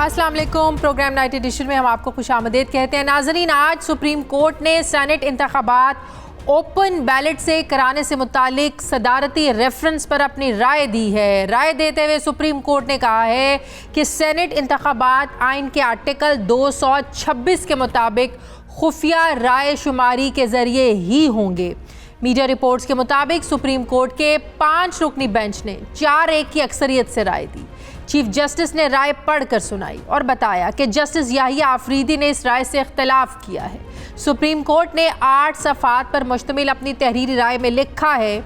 अस्सलाम वालेकुम। Programme night addition में हम आपको खुशामदीद कहते हैं। नाज़रीन, आज सुप्रीम कोर्ट ने सेनेट इंतखाबात ओपन बैलेट से कराने से मुतालिक सदारती रेफरेंस पर अपनी राय दी है। राय देते हुए सुप्रीम कोर्ट ने कहा है कि सेनेट इंतखाबात आइन के आर्टिकल 226 के मुताबिक खुफिया राय शुमारी के ज़रिए ही होंगे। मीडिया रिपोर्ट्स के मुताबिक सुप्रीम कोर्ट के 5 रुकनी बेंच ने 4-1 की अक्सरियत से राय दी। चीफ जस्टिस ने राय पढ़कर सुनाई और बताया कि जस्टिस याहिया आफरीदी ने इस राय से इख्तलाफ किया है। सुप्रीम कोर्ट ने 8 सफ़ात पर मुश्तमिल अपनी तहरीरी राय में लिखा है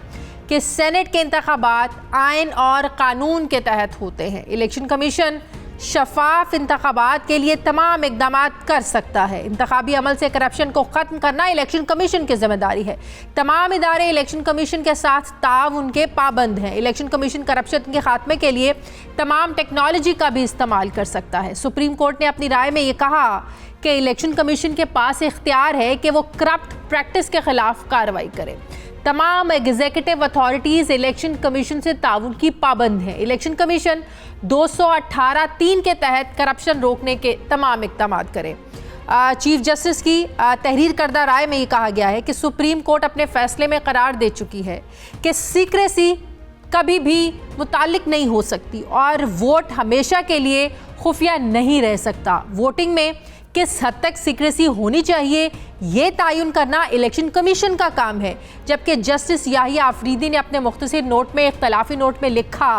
कि सेनेट के इंतखाबात आइन और कानून के तहत होते हैं। इलेक्शन कमीशन शफाफ इंतखाबात के लिए तमाम इकदाम कर सकता है। इंतखाबी अमल से करप्शन को ख़त्म करना इलेक्शन कमीशन की जिम्मेदारी है। तमाम इदारे इलेक्शन कमीशन के साथ ताउन के पाबंद हैं। इलेक्शन कमीशन करप्शन के खात्मे के लिए तमाम टेक्नोलॉजी का भी इस्तेमाल कर सकता है। सुप्रीम कोर्ट ने अपनी राय में ये कहा कि इलेक्शन कमीशन के पास इख्तियार है कि वो करप्ट प्रैक्टिस के खिलाफ कार्रवाई करे। तमाम एग्जीक्यूटिव अथॉरिटीज़ इलेक्शन कमीशन से ताउन की पाबंद हैं। इलेक्शन कमीशन 218(3) के तहत करप्शन रोकने के तमाम इक़दाम करें। चीफ जस्टिस की तहरीर करदा राय में ये कहा गया है कि सुप्रीम कोर्ट अपने फैसले में करार दे चुकी है कि सीक्रेसी कभी भी मुताल्लिक नहीं हो सकती और वोट हमेशा के लिए खुफिया नहीं रह सकता। वोटिंग में किस हद तक सीक्रेसी होनी चाहिए ये तयन करना इलेक्शन कमीशन का काम है। जबकि जस्टिस याहिया आफरीदी ने अपने मुख्तसर नोट में इख्तलाफी नोट में लिखा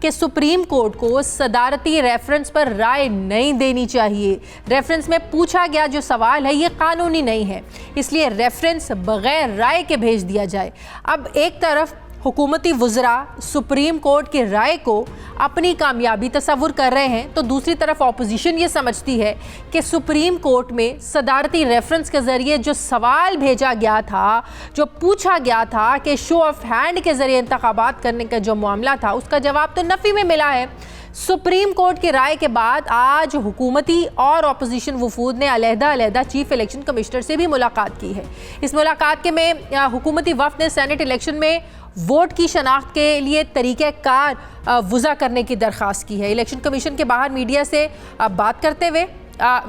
कि सुप्रीम कोर्ट को सदारती रेफरेंस पर राय नहीं देनी चाहिए। रेफरेंस में पूछा गया जो सवाल है ये कानूनी नहीं है, इसलिए रेफरेंस बगैर राय के भेज दिया जाए। अब एक तरफ हुकूमती वज़रा सुप्रीम कोर्ट की राय को अपनी कामयाबी तस्वुर कर रहे हैं, तो दूसरी तरफ अपोजिशन ये समझती है कि सुप्रीम कोर्ट में सदारती रेफरेंस के ज़रिए जो सवाल भेजा गया था, जो पूछा गया था कि शो ऑफ हैंड के ज़रिए इंतखाबात करने का जो मामला था उसका जवाब तो नफ़ी में मिला है। सुप्रीम कोर्ट की राय के बाद आज हुकूमती और अपोजिशन वफूद ने अलहदा चीफ इलेक्शन कमिश्नर से भी मुलाकात की है। इस मुलाकात के में हुकूमती वफ़द ने सेनेट इलेक्शन में वोट की शनाख्त के लिए तरीक़ेकार वज़ा करने की दरख्वास्त की है। इलेक्शन कमीशन के बाहर मीडिया से बात करते हुए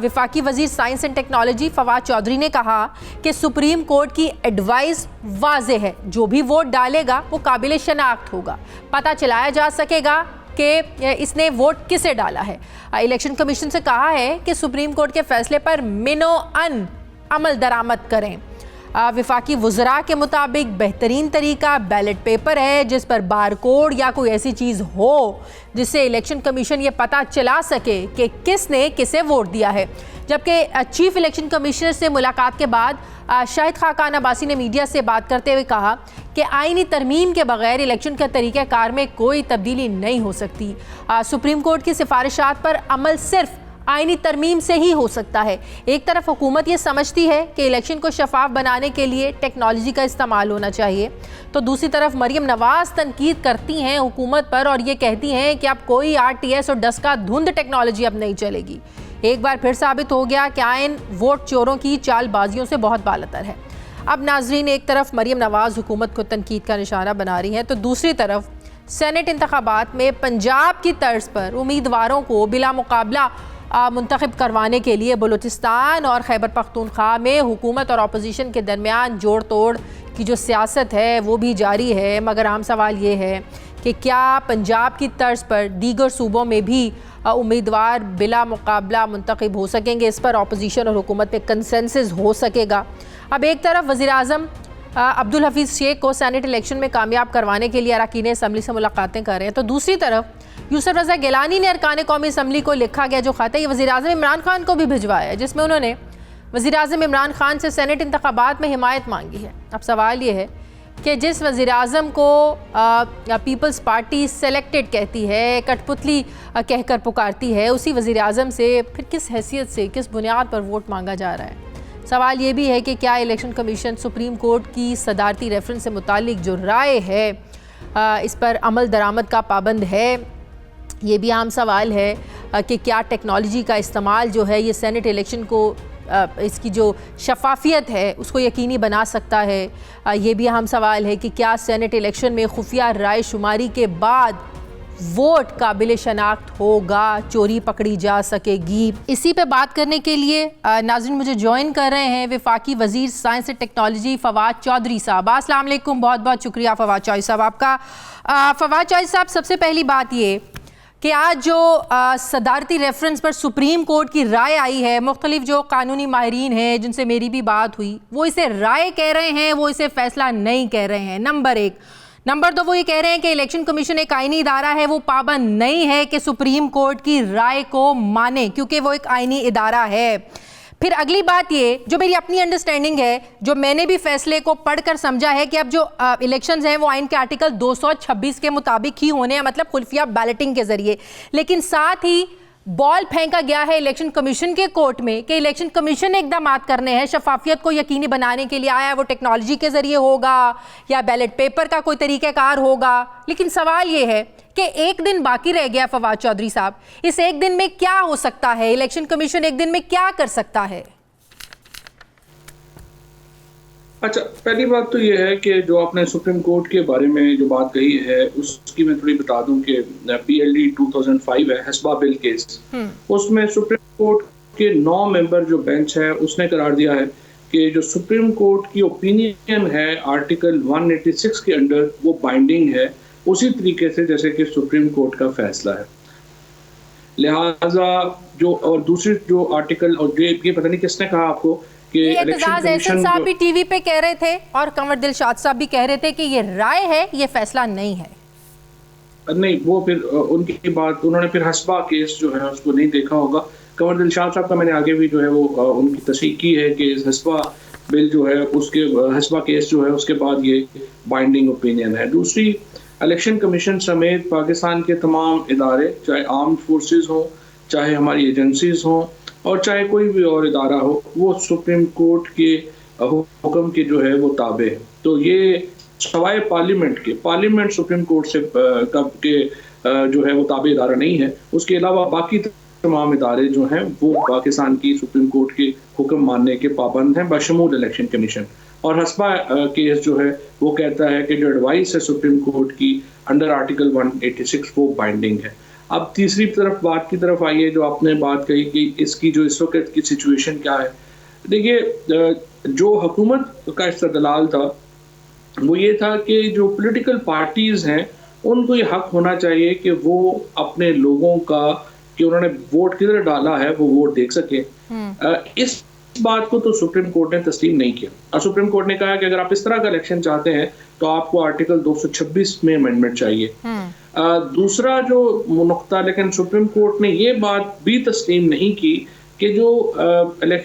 वफाकी वज़ीर science and technology Fawad Chaudhry ने कहा कि सुप्रीम कोर्ट की एडवाइस वाज़े है, जो भी वोट डालेगा वो काबिल शनाख्त होगा, पता चलाया जा सकेगा कि इसने वोट किसे डाला है। इलेक्शन कमीशन से कहा है कि सुप्रीम कोर्ट के फैसले पर मिनो अन अमल दरामद करें। वफाकी वज़रा के मुताबिक बेहतरीन तरीका बैलेट पेपर है जिस पर बार कोड या कोई ऐसी चीज़ हो जिससे इलेक्शन कमीशन ये पता चला सके कि किसने किसे वोट दिया है। जबकि चीफ इलेक्शन कमिश्नर से मुलाकात के बाद शाहिद खाकान अब्बासी ने मीडिया से बात करते हुए कहा कि आईनी तरमीम के बगैर इलेक्शन का तरीक़ाकार में कोई तब्दीली नहीं हो सकती। सुप्रीम कोर्ट की सिफारिशात पर अमल सिर्फ आईनी तरमीम से ही हो सकता है। एक तरफ हुकूमत ये समझती है कि इलेक्शन को शफाफ बनाने के लिए टेक्नोलॉजी का इस्तेमाल होना चाहिए, तो दूसरी तरफ मरियम नवाज़ तनकीद करती हैं हुकूमत पर और ये कहती हैं कि अब कोई RTS और डस्का धुंध टेक्नोलॉजी अब नहीं चलेगी। एक बार फिर साबित हो गया कि आइन वोट चोरों की चालबाजियों से बहुत बालतर है। अब नाजरीन, एक तरफ मरियम नवाज़ हुकूमत को तनकीद का निशाना बना रही हैं, तो दूसरी तरफ सेनेट इंतखाबात में पंजाब की तर्ज पर उम्मीदवारों को बिला मुकाबला मुंतखब करवाने के लिए बलूचिस्तान और खैबर पख्तूनख्वा में हुकूमत और अपोजिशन के दरमियान जोड़ तोड़ की जो सियासत है वो भी जारी है। मगर आम सवाल ये है कि क्या पंजाब की तर्ज पर दीगर सूबों में भी उम्मीदवार बिला मुकाबला मुंतखब हो सकेंगे? इस पर अपोजिशन और हुकूमत में कंसेंसस हो सकेगा? अब एक तरफ वज़ीर-ए-आज़म अब्दुल हफीज़ शेख को सेनेट इलेक्शन में कामयाब करवाने के लिए अरकान असम्बली से मुलाकातें कर रहे हैं, तो दूसरी तरफ यूसुफ रज़ा गिलानी ने अरकान कौमी असम्बली को लिखा गया जो ख़त है ये वज़ीर-ए-आज़म इमरान खान को भी भिजवाया है, जिसमें उन्होंने वज़ीर-ए-आज़म इमरान खान से सेनेट इंतखाबात में हिमायत मांगी है। अब सवाल ये है कि जिस वज़ीर-ए-आज़म को पीपल्स पार्टी सेलेक्टेड कहती है, कठपुतली कहकर पुकारती है, उसी वज़ीर-ए-आज़म से फिर किस हैसियत से, किस बुनियाद पर वोट मांगा जा रहा है? सवाल ये भी है कि क्या इलेक्शन कमीशन सुप्रीम कोर्ट की सदारती रेफरेंस से मुतालिक जो राय है इस पर अमल दरामद का पाबंद है? ये भी आम सवाल है कि क्या टेक्नोलॉजी का इस्तेमाल जो है ये सेनेट इलेक्शन को इसकी जो शफाफियत है उसको यकीनी बना सकता है? ये भी अहम सवाल है कि क्या सेनेट इलेक्शन में खुफिया राय शुमारी के बाद वोट काबिल शनाख्त होगा, चोरी पकड़ी जा सकेगी। इसी पे बात करने के लिए नाज़रीन मुझे ज्वाइन कर रहे हैं वफाकी वज़ीर science and technology Fawad Chaudhry साहब। अस्सलाम वालेकुम, बहुत बहुत शुक्रिया फवाद चौधरी साहब आपका। फवाद चौधरी साहब, सबसे पहली बात ये कि आज जो सदारती रेफरेंस पर सुप्रीम कोर्ट की राय आई है, मुख्तलिफ जो कानूनी माहिरीन हैं जिनसे मेरी भी बात हुई, वो इसे राय कह रहे हैं, वो इसे फैसला नहीं कह रहे हैं, नंबर एक। नंबर दो, वो ये कह रहे हैं कि इलेक्शन कमीशन एक आईनी इदारा है, वो पाबंद नहीं है कि सुप्रीम कोर्ट की राय को माने, क्योंकि वो एक आईनी इदारा है। फिर अगली बात ये, जो मेरी अपनी अंडरस्टैंडिंग है, जो मैंने भी फैसले को पढ़कर समझा है कि अब जो इलेक्शंस हैं वो आइन के आर्टिकल 226 के मुताबिक ही होने हैं, मतलब खुल्फिया बैलेटिंग के जरिए। लेकिन साथ ही बॉल फेंका गया है इलेक्शन कमीशन के कोर्ट में कि इलेक्शन कमीशन ने इकदाम करने हैं शफाफियत को यकीनी बनाने के लिए, आया वो टेक्नोलॉजी के जरिए होगा या बैलेट पेपर का कोई तरीक़ाकार होगा। लेकिन सवाल ये है कि एक दिन बाकी रह गया फवाद चौधरी साहब, इस एक दिन में क्या हो सकता है, इलेक्शन कमीशन एक दिन में क्या कर सकता है? अच्छा, पहली बात तो ये है कि जो आपने सुप्रीम कोर्ट के बारे में जो बात कही है उसकी मैं थोड़ी बता दूं कि PLD 2005 है, हस्बा बिल केस, उसमें सुप्रीम कोर्ट के 9 मेंबर जो बेंच है उसने करार दिया है कि जो सुप्रीम कोर्ट की ओपिनियन है आर्टिकल 186 के अंडर वो बाइंडिंग है, उसी तरीके से जैसे कि सुप्रीम कोर्ट का फैसला है। लिहाजा जो और दूसरी जो आर्टिकल, और ये पता नहीं किसने कहा आपको कि एतजाज एहसन साहब भी टीवी पे कह रहे थे और कंवर दिलशाद साहब भी कह रहे थे कि ये राय है, ये फैसला नहीं है। नहीं, वो फिर उनकी बात, उन्होंने फिर हस्बा केस जो है उसको नहीं देखा होगा। कंवर दिलशाद साहब का मैंने आगे भी जो है वो उनकी तस्दीक की है कि हस्बा बिल जो है उसके हस्बा केस जो है उसके बाद ये बाइंडिंग ओपिनियन है। दूसरी, इलेक्शन कमीशन समेत पाकिस्तान के तमाम इदारे, चाहे आर्म्ड फोर्सेस हो, चाहे हमारी एजेंसीज हों और चाहे कोई भी और इदारा हो, वो सुप्रीम कोर्ट के हुक्म के जो है वो ताबे है। तो ये सवाए पार्लियामेंट सुप्रीम कोर्ट से कब के जो है वो ताबे इदारा नहीं है, उसके अलावा बाकी तमाम इदारे जो हैं वो पाकिस्तान की सुप्रीम कोर्ट के हुक्म मानने के पाबंद हैं, बशमूल इलेक्शन कमीशन। और हस्बा केस जो है वो कहता है कि जो एडवाइस है सुप्रीम कोर्ट की अंडर आर्टिकल 186 वो बाइंडिंग है। अब तीसरी बात की तरफ आइए, जो आपने बात कही कि इसकी जो इस वक्त की सिचुएशन क्या है। देखिए, जो हुकूमत का इस्तदलाल था वो ये था कि जो पॉलिटिकल पार्टीज हैं उनको ये हक होना चाहिए कि वो अपने लोगों का, कि उन्होंने वोट किधर डाला है वो वोट देख सके। इस बात को तो सुप्रीम कोर्ट ने तस्लीम नहीं किया और सुप्रीम कोर्ट ने कहा कि अगर आप इस तरह का इलेक्शन चाहते हैं तो आपको आर्टिकल 226 में अमेंडमेंट चाहिए। दूसरा जो नुक्ता, लेकिन सुप्रीम कोर्ट ने ये बात भी तस्लीम नहीं की कि जो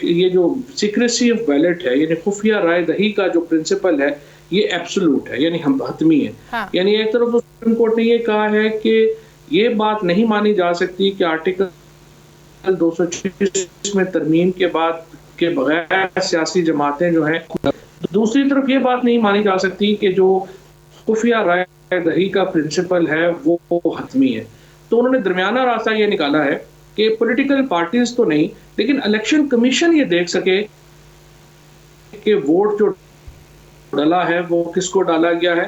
ये जो सीक्रेसी ऑफ बैलेट है, यानी खुफिया राय दही का जो प्रिंसिपल है, ये एब्सोल्यूट है, यानी हम हतमी है। यानी एक तरफ तो सुप्रीम कोर्ट ने ये कहा है कि ये बात नहीं मानी जा सकती कि आर्टिकल 226 में तरमीम के बाद के बगैर सियासी जमातें जो हैं, दूसरी तरफ ये बात नहीं मानी जा सकती कि जो खुफिया राय दही का प्रिंसिपल है वो हतमी है। तो उन्होंने दरमियाना रास्ता ये निकाला है कि पॉलिटिकल पार्टीज तो नहीं, लेकिन इलेक्शन कमीशन ये देख सके कि वोट जो डाला है वो किसको डाला गया है।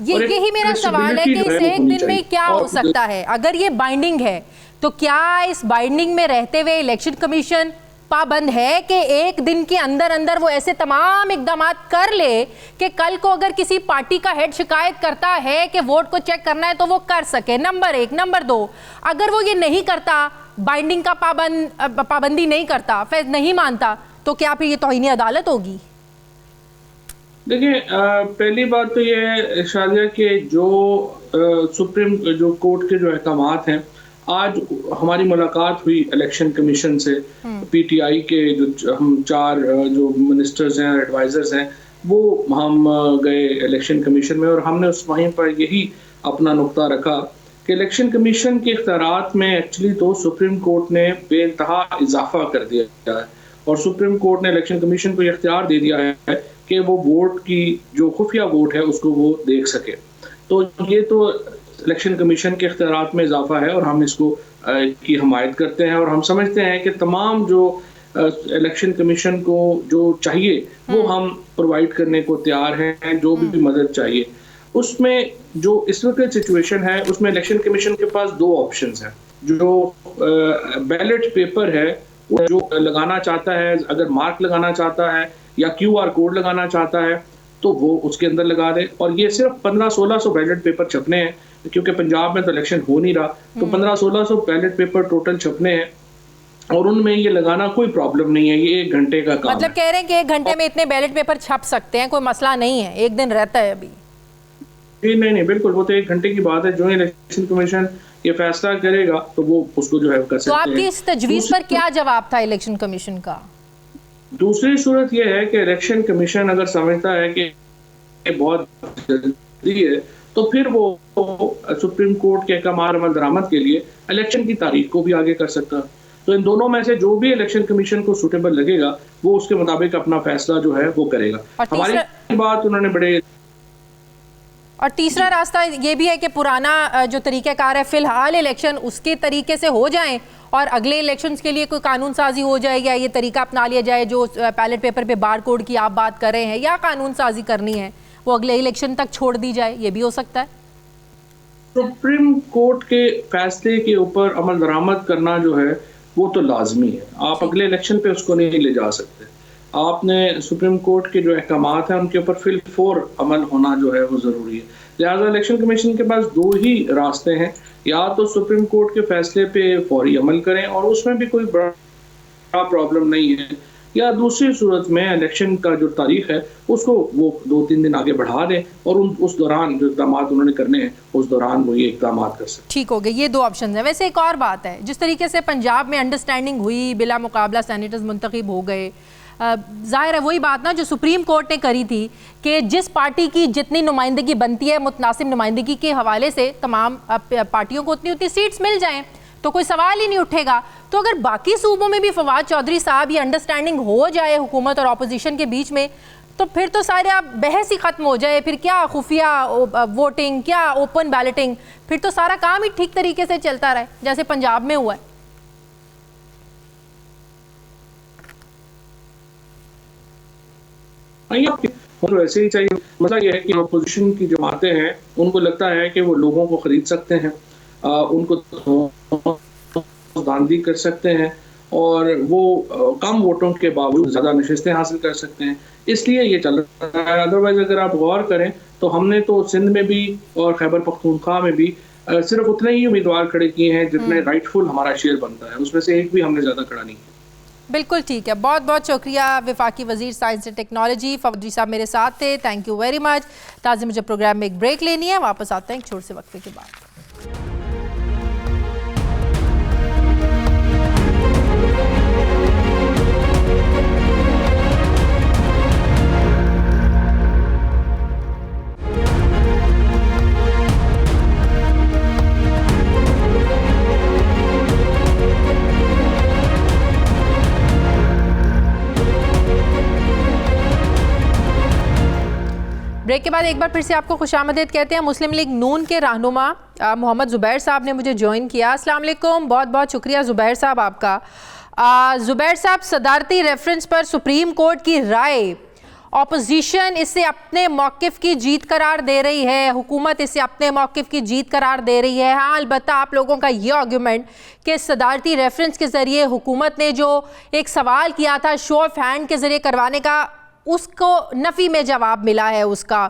यही मेरा सवाल है कि इस एक दिन में क्या हो सकता है? अगर ये बाइंडिंग है तो क्या इस बाइंडिंग में रहते हुए इलेक्शन कमीशन पाबंद है कि एक दिन के अंदर अंदर वो ऐसे तमाम इकदाम कर ले कि कल को अगर किसी पार्टी का हेड शिकायत करता है कि वोट को चेक करना है तो वो कर सके? नंबर एक। नंबर दो, अगर वो ये नहीं करता, बाइंडिंग का पाबंदी नहीं करता, फिर नहीं मानता, तो क्या फिर ये तौहीन अदालत होगी? देखिए, पहली बात तो ये है शादिया कि जो सुप्रीम जो कोर्ट के जो अहकामात हैं, आज हमारी मुलाकात हुई इलेक्शन कमीशन से, PTI के जो हम 4 जो मिनिस्टर्स हैं, एडवाइजर्स हैं, वो हम गए इलेक्शन कमीशन में और हमने उस वहीं पर यही अपना नुक्ता रखा कि इलेक्शन कमीशन के इख्तियारात में एक्चुअली तो सुप्रीम कोर्ट ने बेइंतहा इजाफा कर दिया है और सुप्रीम कोर्ट ने इलेक्शन कमीशन को इख्तियार दे दिया है कि वो वोट की जो खुफिया वोट है उसको वो देख सके। तो ये तो इलेक्शन कमीशन के इख्तियारात में इजाफा है और हम इसको की हमायत करते हैं और हम समझते हैं कि तमाम जो इलेक्शन कमीशन को जो चाहिए वो हम प्रोवाइड करने को तैयार हैं, जो भी मदद चाहिए। उसमें जो इस वक्त सिचुएशन है उसमें इलेक्शन कमीशन के पास दो ऑप्शंस हैं। जो बैलेट पेपर है वो जो लगाना चाहता है, अगर मार्क लगाना चाहता है या QR कोड लगाना चाहता है तो वो उसके अंदर लगा दे। और ये सिर्फ 1500-1600 बैलेट पेपर छपने हैं, क्योंकि पंजाब में तो इलेक्शन हो नहीं रहा, तो 1500-1600 बैलेट पेपर टोटल छपने हैं और उनमें ये लगाना कोई प्रॉब्लम नहीं है, ये 1 घंटे का काम मतलब कह रहे हैं कि 1 घंटे में इतने बैलेट पेपर छप सकते हैं, कोई मसला नहीं है, 1 दिन रहता है अभी। नहीं बिल्कुल, वो तो 1 घंटे की बात है। जो इलेक्शन कमीशन ये फैसला करेगा तो वो उसको जो है कर सकते हैं। तो आपकी इस तजवीज़ पर क्या जवाब था इलेक्शन कमीशन का? दूसरी सूरत यह है कि इलेक्शन कमीशन अगर समझता है कि बहुत जल्दी है तो फिर वो सुप्रीम कोर्ट के अहकाम अमल दरामद के लिए इलेक्शन की तारीख को भी आगे कर सकता है। तो इन दोनों में से जो भी इलेक्शन कमीशन को सूटेबल लगेगा वो उसके मुताबिक अपना फैसला जो है वो करेगा। हमारी बात उन्होंने बड़े और तीसरा रास्ता ये भी है कि पुराना जो तरीक़ाकार है फिलहाल इलेक्शन उसके तरीके से हो जाएं और अगले इलेक्शंस के लिए कोई कानून साजी हो जाए या ये तरीका अपना लिया जाए जो बैलेट पेपर पे बार कोड की आप बात कर रहे हैं, या कानून साजी करनी है वो अगले इलेक्शन तक छोड़ दी जाए, ये भी हो सकता है। सुप्रीम कोर्ट के फैसले के ऊपर अमल दरामद करना जो है वो तो लाजमी है, आप अगले इलेक्शन पे उसको नहीं ले जा सकते। आपने सुप्रीम कोर्ट के जो अहकामात हैं उनके ऊपर फिल फोर अमल होना जो है वो ज़रूरी है। लिहाजा इलेक्शन कमीशन के पास दो ही रास्ते हैं, या तो सुप्रीम कोर्ट के फैसले पे फौरी अमल करें और उसमें भी कोई बड़ा प्रॉब्लम नहीं है, या दूसरी सूरत में इलेक्शन का जो तारीख है उसको वो 2-3 दिन आगे बढ़ा दें और उस दौरान जो इक़दाम उन्होंने करने हैं उस दौरान वो ये इक़दाम कर सकते। ठीक हो गए, ये 2 ऑप्शन हैं। वैसे एक और बात है, जिस तरीके से पंजाब में अंडरस्टैंडिंग हुई, बिला मुकाबला सेनेटर्स मुंतखब हो गए, जाहिर है वही बात ना जो सुप्रीम कोर्ट ने करी थी कि जिस पार्टी की जितनी नुमाइंदगी बनती है मुतनासिब नुमाइंदगी के हवाले से तमाम पार्टियों को उतनी उतनी सीट्स मिल जाएं तो कोई सवाल ही नहीं उठेगा। तो अगर बाकी सूबों में भी फवाद चौधरी साहब ये अंडरस्टैंडिंग हो जाए हुकूमत और अपोजिशन के बीच में तो फिर तो सारे आप बहस ही ख़त्म हो जाए, फिर क्या खुफिया वोटिंग, क्या ओपन बैलेटिंग, फिर तो सारा काम ही ठीक तरीके से चलता रहे जैसे पंजाब में हुआ है। तो ऐसे ही चाहिए। मतलब यह है कि अपोजिशन की जमातें हैं उनको लगता है कि वो लोगों को खरीद सकते हैं, उनको धांधली कर सकते हैं और वो कम वोटों के बावजूद ज़्यादा नशिस्तें हासिल कर सकते हैं, इसलिए ये चल रहा है। अदरवाइज अगर आप गौर करें तो हमने तो सिंध में भी और खैबर पख्तूनख्वा में भी सिर्फ उतने ही उम्मीदवार खड़े किए हैं जितने राइटफुल हमारा शेयर बनता है, उसमें से एक भी हमने ज़्यादा खड़ा नहीं किया। बिल्कुल ठीक है, बहुत बहुत शुक्रिया वफाकी वज़ीर साइंस एंड टेक्नोलॉजी फवदी साहब मेरे साथ थे, थैंक यू वेरी मच। ताज़ी मुझे प्रोग्राम में एक ब्रेक लेनी है, वापस आते हैं एक छोटे से वक्फे के बाद। ब्रेक के बाद एक बार फिर से आपको खुशामदीद कहते हैं। मुस्लिम लीग नून के रहनुमा मोहम्मद ज़ुबैर साहब ने मुझे ज्वाइन किया। अस्सलाम वालेकुम, बहुत बहुत शुक्रिया ज़ुबैर साहब आपका। ज़ुबैर साहब, सदारती रेफरेंस पर सुप्रीम कोर्ट की राय, ऑपोजिशन इसे अपने मौक़िफ़ की जीत करार दे रही है, हुकूमत इसे अपने मौक़िफ़ की जीत करार दे रही है। हाँ, अलबत्ता आप लोगों का ये आर्गूमेंट कि सदारती रेफरेंस के ज़रिए हुकूमत ने जो एक सवाल किया था शो ऑफ हैंड के ज़रिए करवाने का, उसको नफ़ी में जवाब मिला है उसका।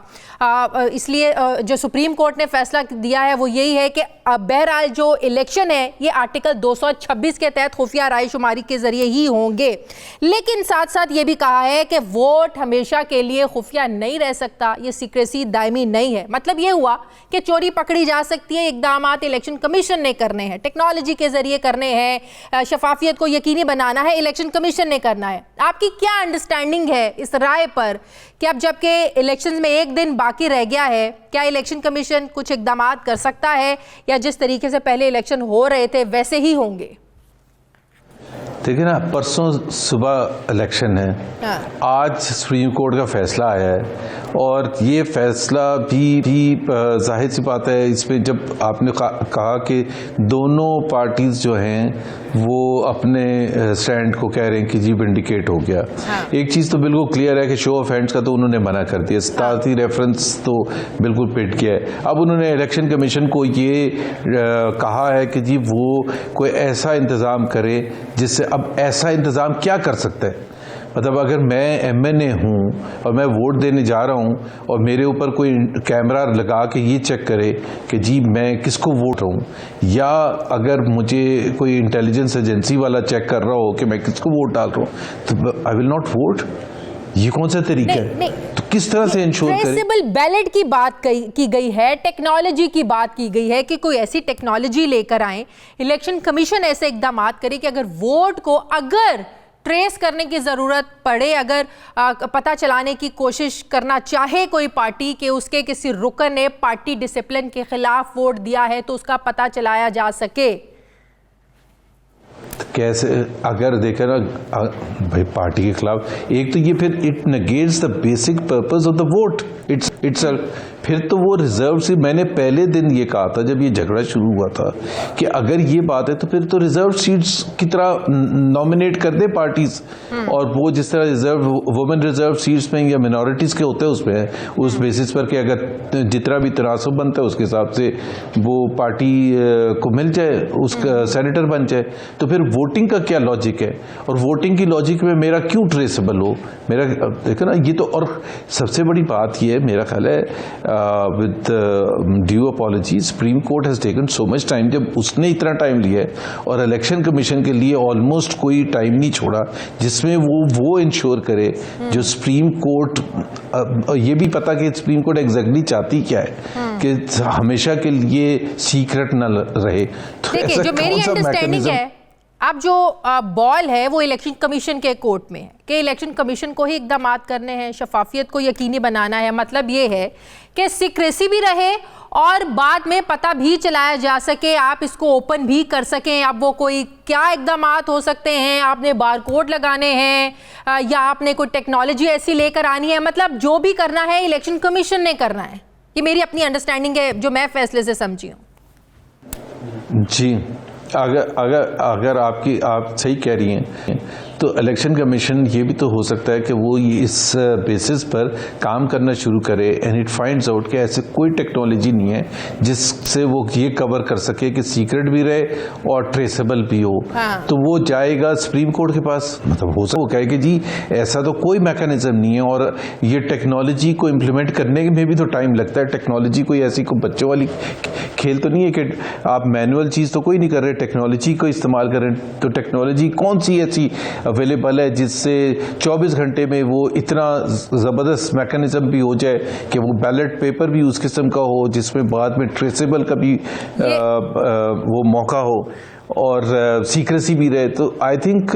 इसलिए जो सुप्रीम कोर्ट ने फैसला दिया है वो यही है कि बहरहाल जो इलेक्शन है ये आर्टिकल 226 के तहत खुफिया राय शुमारी के ज़रिए ही होंगे, लेकिन साथ साथ ये भी कहा है कि वोट हमेशा के लिए खुफिया नहीं रह सकता, ये सीक्रेसी दायमी नहीं है। मतलब ये हुआ कि चोरी पकड़ी जा सकती है, इक़दाम इलेक्शन कमीशन ने करने हैं, टेक्नोलॉजी के ज़रिए करने हैं, शफाफियत को यकीनी बनाना है, इलेक्शन कमीशन ने करना है। आपकी क्या अंडरस्टैंडिंग है इस राय पर कि अब जबकि इलेक्शंस में 1 दिन बाकी रह गया है, क्या इलेक्शन कमीशन कुछ इक़दाम कर सकता है या जिस तरीके से पहले इलेक्शन हो रहे थे वैसे ही होंगे? देखिए ना, परसों सुबह इलेक्शन है, आज सुप्रीम कोर्ट का फैसला आया है और ये फैसला भी जाहिर सी बात है, इसमें जब आपने कहा कि दोनों पार्टीज जो हैं वो अपने स्टैंड को कह रहे हैं कि जी विंडिकेट हो गया। एक चीज़ तो बिल्कुल क्लियर है कि शो ऑफ हैंड्स का तो उन्होंने मना कर दिया, सदारती रेफरेंस तो बिल्कुल पिट गया है। अब उन्होंने इलेक्शन कमीशन को ये कहा है कि जी वो कोई ऐसा इंतज़ाम करे जिससे, अब ऐसा इंतज़ाम क्या कर सकता है? मतलब अगर मैं एमएनए हूँ और मैं वोट देने जा रहा हूँ और मेरे ऊपर कोई कैमरा लगा के ये चेक करे कि जी मैं किसको वोट दूँ, या अगर मुझे कोई इंटेलिजेंस एजेंसी वाला चेक कर रहा हो कि मैं किसको वोट डाल रहा हूँ, तो आई विल नॉट वोट। ये कौन सा तरीका है? तो किस तरह से इंश्योर करें? ट्रेसेबल बैलेट की बात की गई है, टेक्नोलॉजी की बात की गई है कि कोई ऐसी टेक्नोलॉजी लेकर आए, इलेक्शन कमीशन ऐसे इकदाम करे कि अगर वोट को अगर ट्रेस करने की जरूरत पड़े, अगर पता चलाने की कोशिश करना चाहे कोई पार्टी के उसके किसी रुकन ने पार्टी डिसिप्लिन के खिलाफ वोट दिया है, तो उसका पता चलाया जा सके। कैसे? अगर देखा ना भाई पार्टी के खिलाफ, एक तो ये फिर it negates the basic purpose of the vote itself. फिर तो वो रिजर्व से, मैंने पहले दिन ये कहा था जब ये झगड़ा शुरू हुआ था कि अगर ये बात है तो फिर तो रिजर्व सीट्स की तरह नॉमिनेट कर दे पार्टीज, और वो जिस तरह रिजर्व वुमेन रिजर्व सीट्स में या मिनॉरिटीज के होते हैं उसमें, उस बेसिस पर कि अगर जितना भी तनासब बनता है उसके हिसाब से वो पार्टी को मिल जाए, उसका सेनेटर बन जाए। तो फिर वोटिंग का क्या लॉजिक है? और वोटिंग की लॉजिक में मेरा क्यों ट्रेसेबल हो? मेरा देखो ना, ये तो, और सबसे बड़ी बात ये है, मेरा ख्याल है with due apology, supreme court has taken so much time. जब उसने इतना टाइम लिया है और इलेक्शन कमीशन के लिए ऑलमोस्ट कोई टाइम नहीं छोड़ा जिसमें वो इंश्योर करे जो सुप्रीम कोर्ट, ये भी पता कि सुप्रीम कोर्ट एग्जैक्टली चाहती क्या है कि हमेशा के लिए सीक्रेट न रहे। तो देखिए, जो मेरी अंडरस्टैंडिंग है, अब जो बॉल है वो इलेक्शन कमीशन के कोर्ट में है कि इलेक्शन कमीशन को ही इकदाम करने हैं, शफाफियत को यकीनी बनाना है। मतलब ये है कि सीक्रेसी भी रहे और बाद में पता भी चलाया जा सके, आप इसको ओपन भी कर सकें। अब वो कोई क्या इकदाम हो सकते हैं, आपने बार कोड लगाने हैं या आपने कोई टेक्नोलॉजी ऐसी लेकर आनी है, मतलब जो भी करना है इलेक्शन कमीशन ने करना है। ये मेरी अपनी अंडरस्टैंडिंग है जो मैं फैसले से समझी हूँ। जी, अगर आप सही कह रही हैं तो इलेक्शन कमीशन ये भी तो हो सकता है कि वो इस बेसिस पर काम करना शुरू करे एंड इट फाइंड्स आउट कि ऐसे कोई टेक्नोलॉजी नहीं है जिससे वो ये कवर कर सके कि सीक्रेट भी रहे और ट्रेसेबल भी हो। तो वो जाएगा सुप्रीम कोर्ट के पास, मतलब हो सकता वो कहे कि जी ऐसा तो कोई मैकेनिज्म नहीं है, और ये टेक्नोलॉजी को इम्प्लीमेंट करने में भी तो टाइम लगता है। टेक्नोलॉजी कोई ऐसी कोई बच्चों वाली खेल तो नहीं है कि आप मैनुअल चीज़ तो कोई नहीं कर रहे, टेक्नोलॉजी को इस्तेमाल कर रहे हैं। तो टेक्नोलॉजी कौन सी ऐसी अवेलेबल है जिससे 24 घंटे में वो इतना ज़बरदस्त मैकेनिज्म भी हो जाए कि वो बैलेट पेपर भी उस किस्म का हो जिसमें बाद में ट्रेसेबल का भी वो मौका हो और सीक्रेसी भी रहे। तो आई थिंक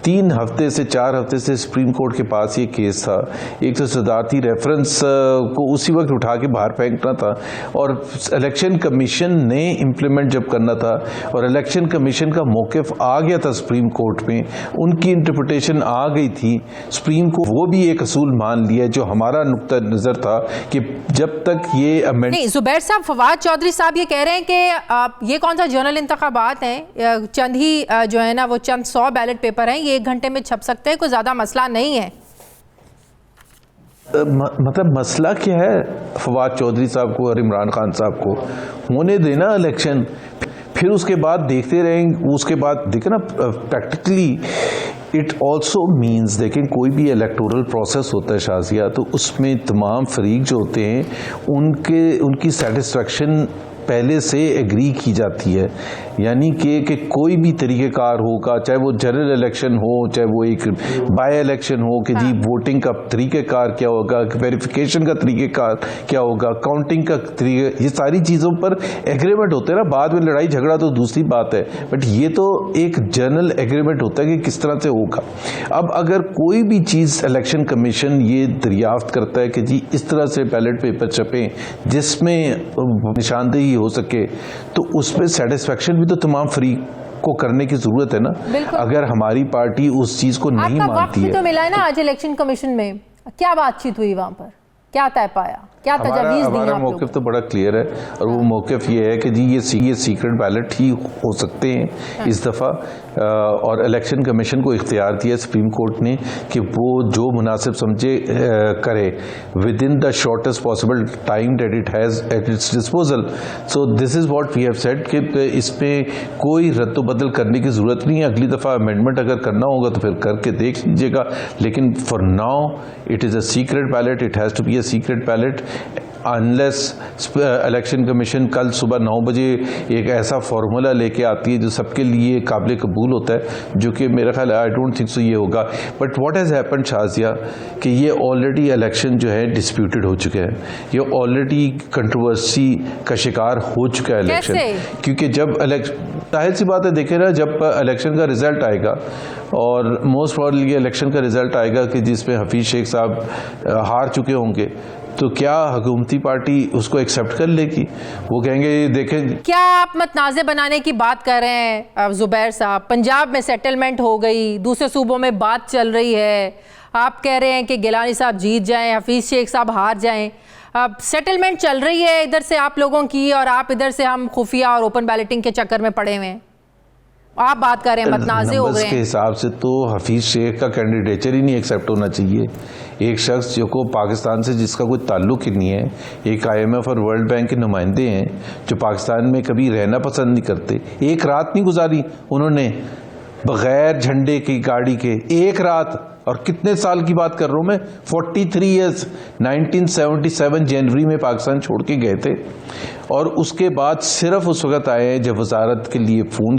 3 हफ्ते से 4 हफ्ते से सुप्रीम कोर्ट के पास ये केस था। एक तो सदारती रेफरेंस को उसी वक्त उठा के बाहर फेंकना था, और इलेक्शन कमीशन ने इम्प्लीमेंट जब करना था, और इलेक्शन कमीशन का मौक़िफ़ आ गया था सुप्रीम कोर्ट में, उनकी इंटरप्रिटेशन आ गई थी। सुप्रीम कोर्ट वो भी एक असूल मान लिया जो हमारा नुक्ता नज़र था कि जब तक ये अमेंड नहीं, जुबैर साहब, फवाद चौधरी साहब ये कह रहे हैं कि ये कौन सा जनरल इंतखाबात हैं, चंद ही जो है ना वो चंद 100 बैलेट पेपर हैं, ये 1 घंटे में छप सकते हैं, कोई ज्यादा मसला नहीं है। मतलब मसला क्या है? फवाद चौधरी साहब को और इमरान खान साहब को होने देना इलेक्शन, फिर उसके बाद देखते रहेंगे। उसके बाद देखे ना, प्रैक्टिकली इट ऑल्सो मीन्स, देखें कोई भी इलेक्टोरल प्रोसेस होता है शाजिया, तो उसमें तमाम फरीक जो होते हैं उनकी सेटिस्फेक्शन पहले से एग्री की जाती है। यानी कि कोई भी तरीक़ेकार होगा, चाहे वो जनरल इलेक्शन हो, चाहे वो एक बाय इलेक्शन हो, कि जी वोटिंग का तरीक़ेकार क्या होगा, वेरिफिकेशन का तरीक़ेकार क्या होगा, काउंटिंग का तरीक़ा, ये सारी चीज़ों पर एग्रीमेंट होते हैं ना। बाद में लड़ाई झगड़ा तो दूसरी बात है, बट ये तो एक जनरल एग्रीमेंट होता है कि किस तरह से होगा। अब अगर कोई भी चीज़ इलेक्शन कमीशन ये दरियाफ्त करता है कि जी इस तरह से बैलेट पेपर छपें जिसमें निशानदेही हो सके, तो उस पर सेटिस्फेक्शन भी तो तमाम को करने की जरूरत है ना। अगर हमारी पार्टी उस चीज को नहीं मानती है। तो मिला है ना आज इलेक्शन कमीशन में, क्या बातचीत हुई वहां पर, क्या तय पाया, क्या तजवीज़ दी? हमारा मौक़िफ़ तो बड़ा क्लियर है और वो मौक़िफ़ ये है कि जी ये सीक्रेट बैलेट ही हो सकते हैं इस दफ़ा, और इलेक्शन कमीशन को इख्तियार दिया सुप्रीम कोर्ट ने कि वो जो मुनासिब समझे करे within the shortest possible time that it has at its disposal. So this is what we have said कि इसमें कोई रद्द बदल करने की ज़रूरत नहीं है। अगली दफ़ा अमेंडमेंट अगर करना होगा तो फिर करके देख लीजिएगा, लेकिन for now it is a secret ballot, it has to be a secret ballot unless election commission कल सुबह 9 बजे एक ऐसा फार्मूला लेके आती है जो सबके लिए काबिल कबूल होता है, जो कि मेरा ख्याल है आई डोंट थिंक सो ये होगा। But what has happened Shazia कि ये ऑलरेडी इलेक्शन जो है डिस्प्यूटेड हो चुके हैं, ये ऑलरेडी कंट्रोवर्सी का शिकार हो चुका है इलेक्शन। क्योंकि जब जाहिर सी बात है, देखे ना, जब इलेक्शन का रिजल्ट आएगा और मोस्ट प्रॉबेबली इलेक्शन का रिजल्ट आएगा कि जिसमें हफीज़ शेख साहब हार चुके होंगे, तो क्या हुकूमती पार्टी उसको एक्सेप्ट कर लेगी? वो कहेंगे देखें। क्या आप मतनाज़े बनाने की बात कर रहे हैं ज़ुबैर साहब? पंजाब में सेटलमेंट हो गई, दूसरे सूबों में बात चल रही है, आप कह रहे हैं कि गिलानी साहब जीत जाएं, हफीज़ शेख साहब हार जाएं, अब सेटलमेंट चल रही है इधर से आप लोगों की, और आप इधर से हम खुफिया और ओपन बैलेटिंग के चक्कर में पड़े हुए हैं। आप बात कर रहे हैं मतनाज़े हो गए हैं। के हिसाब से तो हफीज़ शेख का कैंडिडेचर ही नहीं एक्सेप्ट होना चाहिए। एक शख्स जो को पाकिस्तान से जिसका कोई ताल्लुक ही नहीं है, एक IMF और वर्ल्ड बैंक के नुमाइंदे हैं जो पाकिस्तान में कभी रहना पसंद नहीं करते, एक रात नहीं गुजारी उन्होंने बगैर झंडे की गाड़ी के, एक रात। और कितने साल की बात कर रहा हूँ मैं, 43 ईयर्स, 1977 जनवरी में पाकिस्तान छोड़ के गए थे, और उसके बाद सिर्फ उस वक्त आए हैं जब वजारत के लिए फ़ोन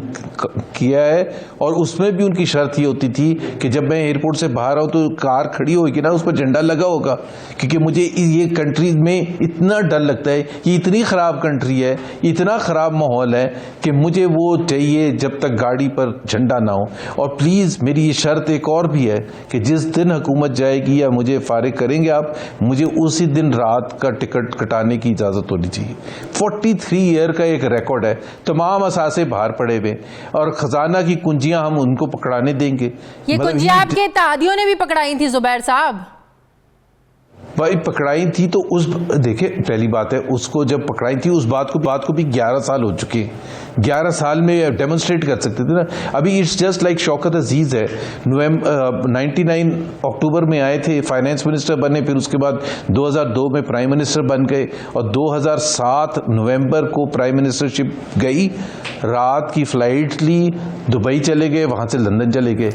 किया है, और उसमें भी उनकी शर्त ये होती थी कि जब मैं एयरपोर्ट से बाहर आऊँ तो कार खड़ी होगी ना, उस पर झंडा लगा होगा, क्योंकि मुझे ये कंट्री में इतना डर लगता है, ये इतनी ख़राब कंट्री है, इतना ख़राब माहौल है कि मुझे वो चाहिए जब तक गाड़ी पर झंडा ना हो। और प्लीज़ मेरी ये शर्त एक और भी है कि जिस दिन हुकूमत जाएगी या मुझे फारिग करेंगे आप, मुझे उसी दिन रात का टिकट कटाने की इजाज़त होनी चाहिए। 43 ईयर का एक रिकॉर्ड है, तमाम असासे बाहर पड़े हुए, और खजाना की कुंजियां हम उनको पकड़ाने देंगे। ये कुंजियां आपके इत्तेहादियों ने भी पकड़ाई थी ज़ुबैर साहब? भाई पकड़ाई थी तो उस, देखे पहली बात है, उसको जब पकड़ाई थी उस बात को भी 11 साल हो चुके हैं। 11 साल में डेमोन्स्ट्रेट कर सकते थे ना। अभी इट्स जस्ट लाइक शौकत अजीज है, 99 अक्टूबर में आए थे, फाइनेंस मिनिस्टर बने, फिर उसके बाद 2002 में प्राइम मिनिस्टर बन गए, और 2007 नवंबर को प्राइम मिनिस्टरशिप गई, रात की फ्लाइट ली, दुबई चले गए, वहां से लंदन चले गए।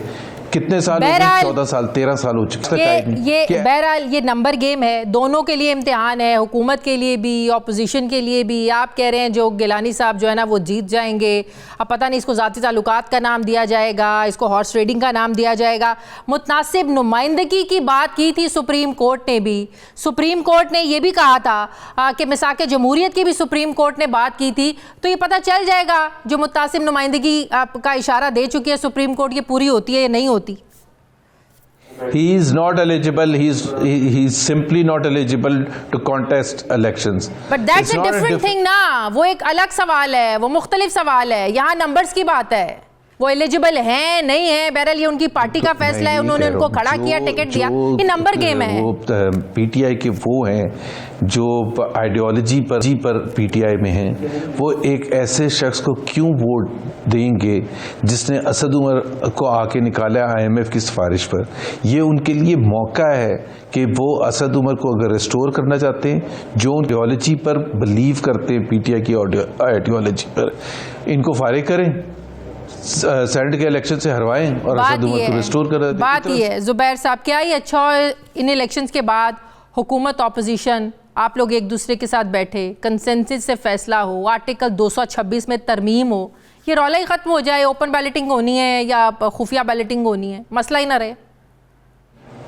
कितने साल हो गए? 14 साल 13 साल हो चुके। ये बहरहाल ये नंबर गेम है, दोनों के लिए इम्तिहान है, हुकूमत के लिए भी, ऑपोजिशन के लिए भी। आप कह रहे हैं जो गिलानी साहब जो है ना वो जीत जाएंगे, अब पता नहीं इसको ज़ाती ताल्लुकात का नाम दिया जाएगा, इसको हॉर्स ट्रेडिंग का नाम दिया जाएगा। मुतनासिब नुमाइंदगी की बात की थी सुप्रीम कोर्ट ने भी। सुप्रीम कोर्ट ने ये भी कहा था कि मिसाक जमहूरियत की भी सुप्रीम कोर्ट ने बात की थी, तो ये पता चल जाएगा जो मुतनासिब नुमाइंदगी का इशारा दे चुकी है सुप्रीम कोर्ट, ये पूरी होती है या नहीं होती। He is not eligible. He is simply not eligible to contest elections. But that's a different thing ना, वो एक अलग सवाल है, वो मुख्तलिफ सवाल है। यहाँ नंबर्स की बात है, वो एलिजिबल हैं नहीं है, बहरहाल ये उनकी पार्टी का फैसला है, उन्होंने उनको खड़ा किया, टिकट दिया, ये नंबर गेम है। वो PTI के वो हैं जो आइडियोलॉजी पर PTI में हैं, वो एक ऐसे शख्स को क्यों वोट देंगे जिसने असद उमर को आके निकाला IMF की सिफारिश पर। ये उनके लिए मौका है कि वो असद उमर को अगर रिस्टोर करना चाहते हैं, जो आइडियोलॉजी पर बिलीव करते हैं, PTI की आइडियोलॉजी पर, इनको फारिग करें, सेनेट के इलेक्शन से हरवाएं और असद उमर को रिस्टोर कर दें। बात ये है ज़ुबैर साहब, क्या ही अच्छा इन इलेक्शंस के बाद हुकूमत ऑपोजिशन आप लोग एक दूसरे के साथ बैठे, कंसेंसस से फैसला हो, आर्टिकल 226 में तरमीम हो, ये रौला ही ख़त्म हो जाए, ओपन बैलेटिंग होनी है या खुफिया बैलेटिंग होनी है, मसला ही ना रहे।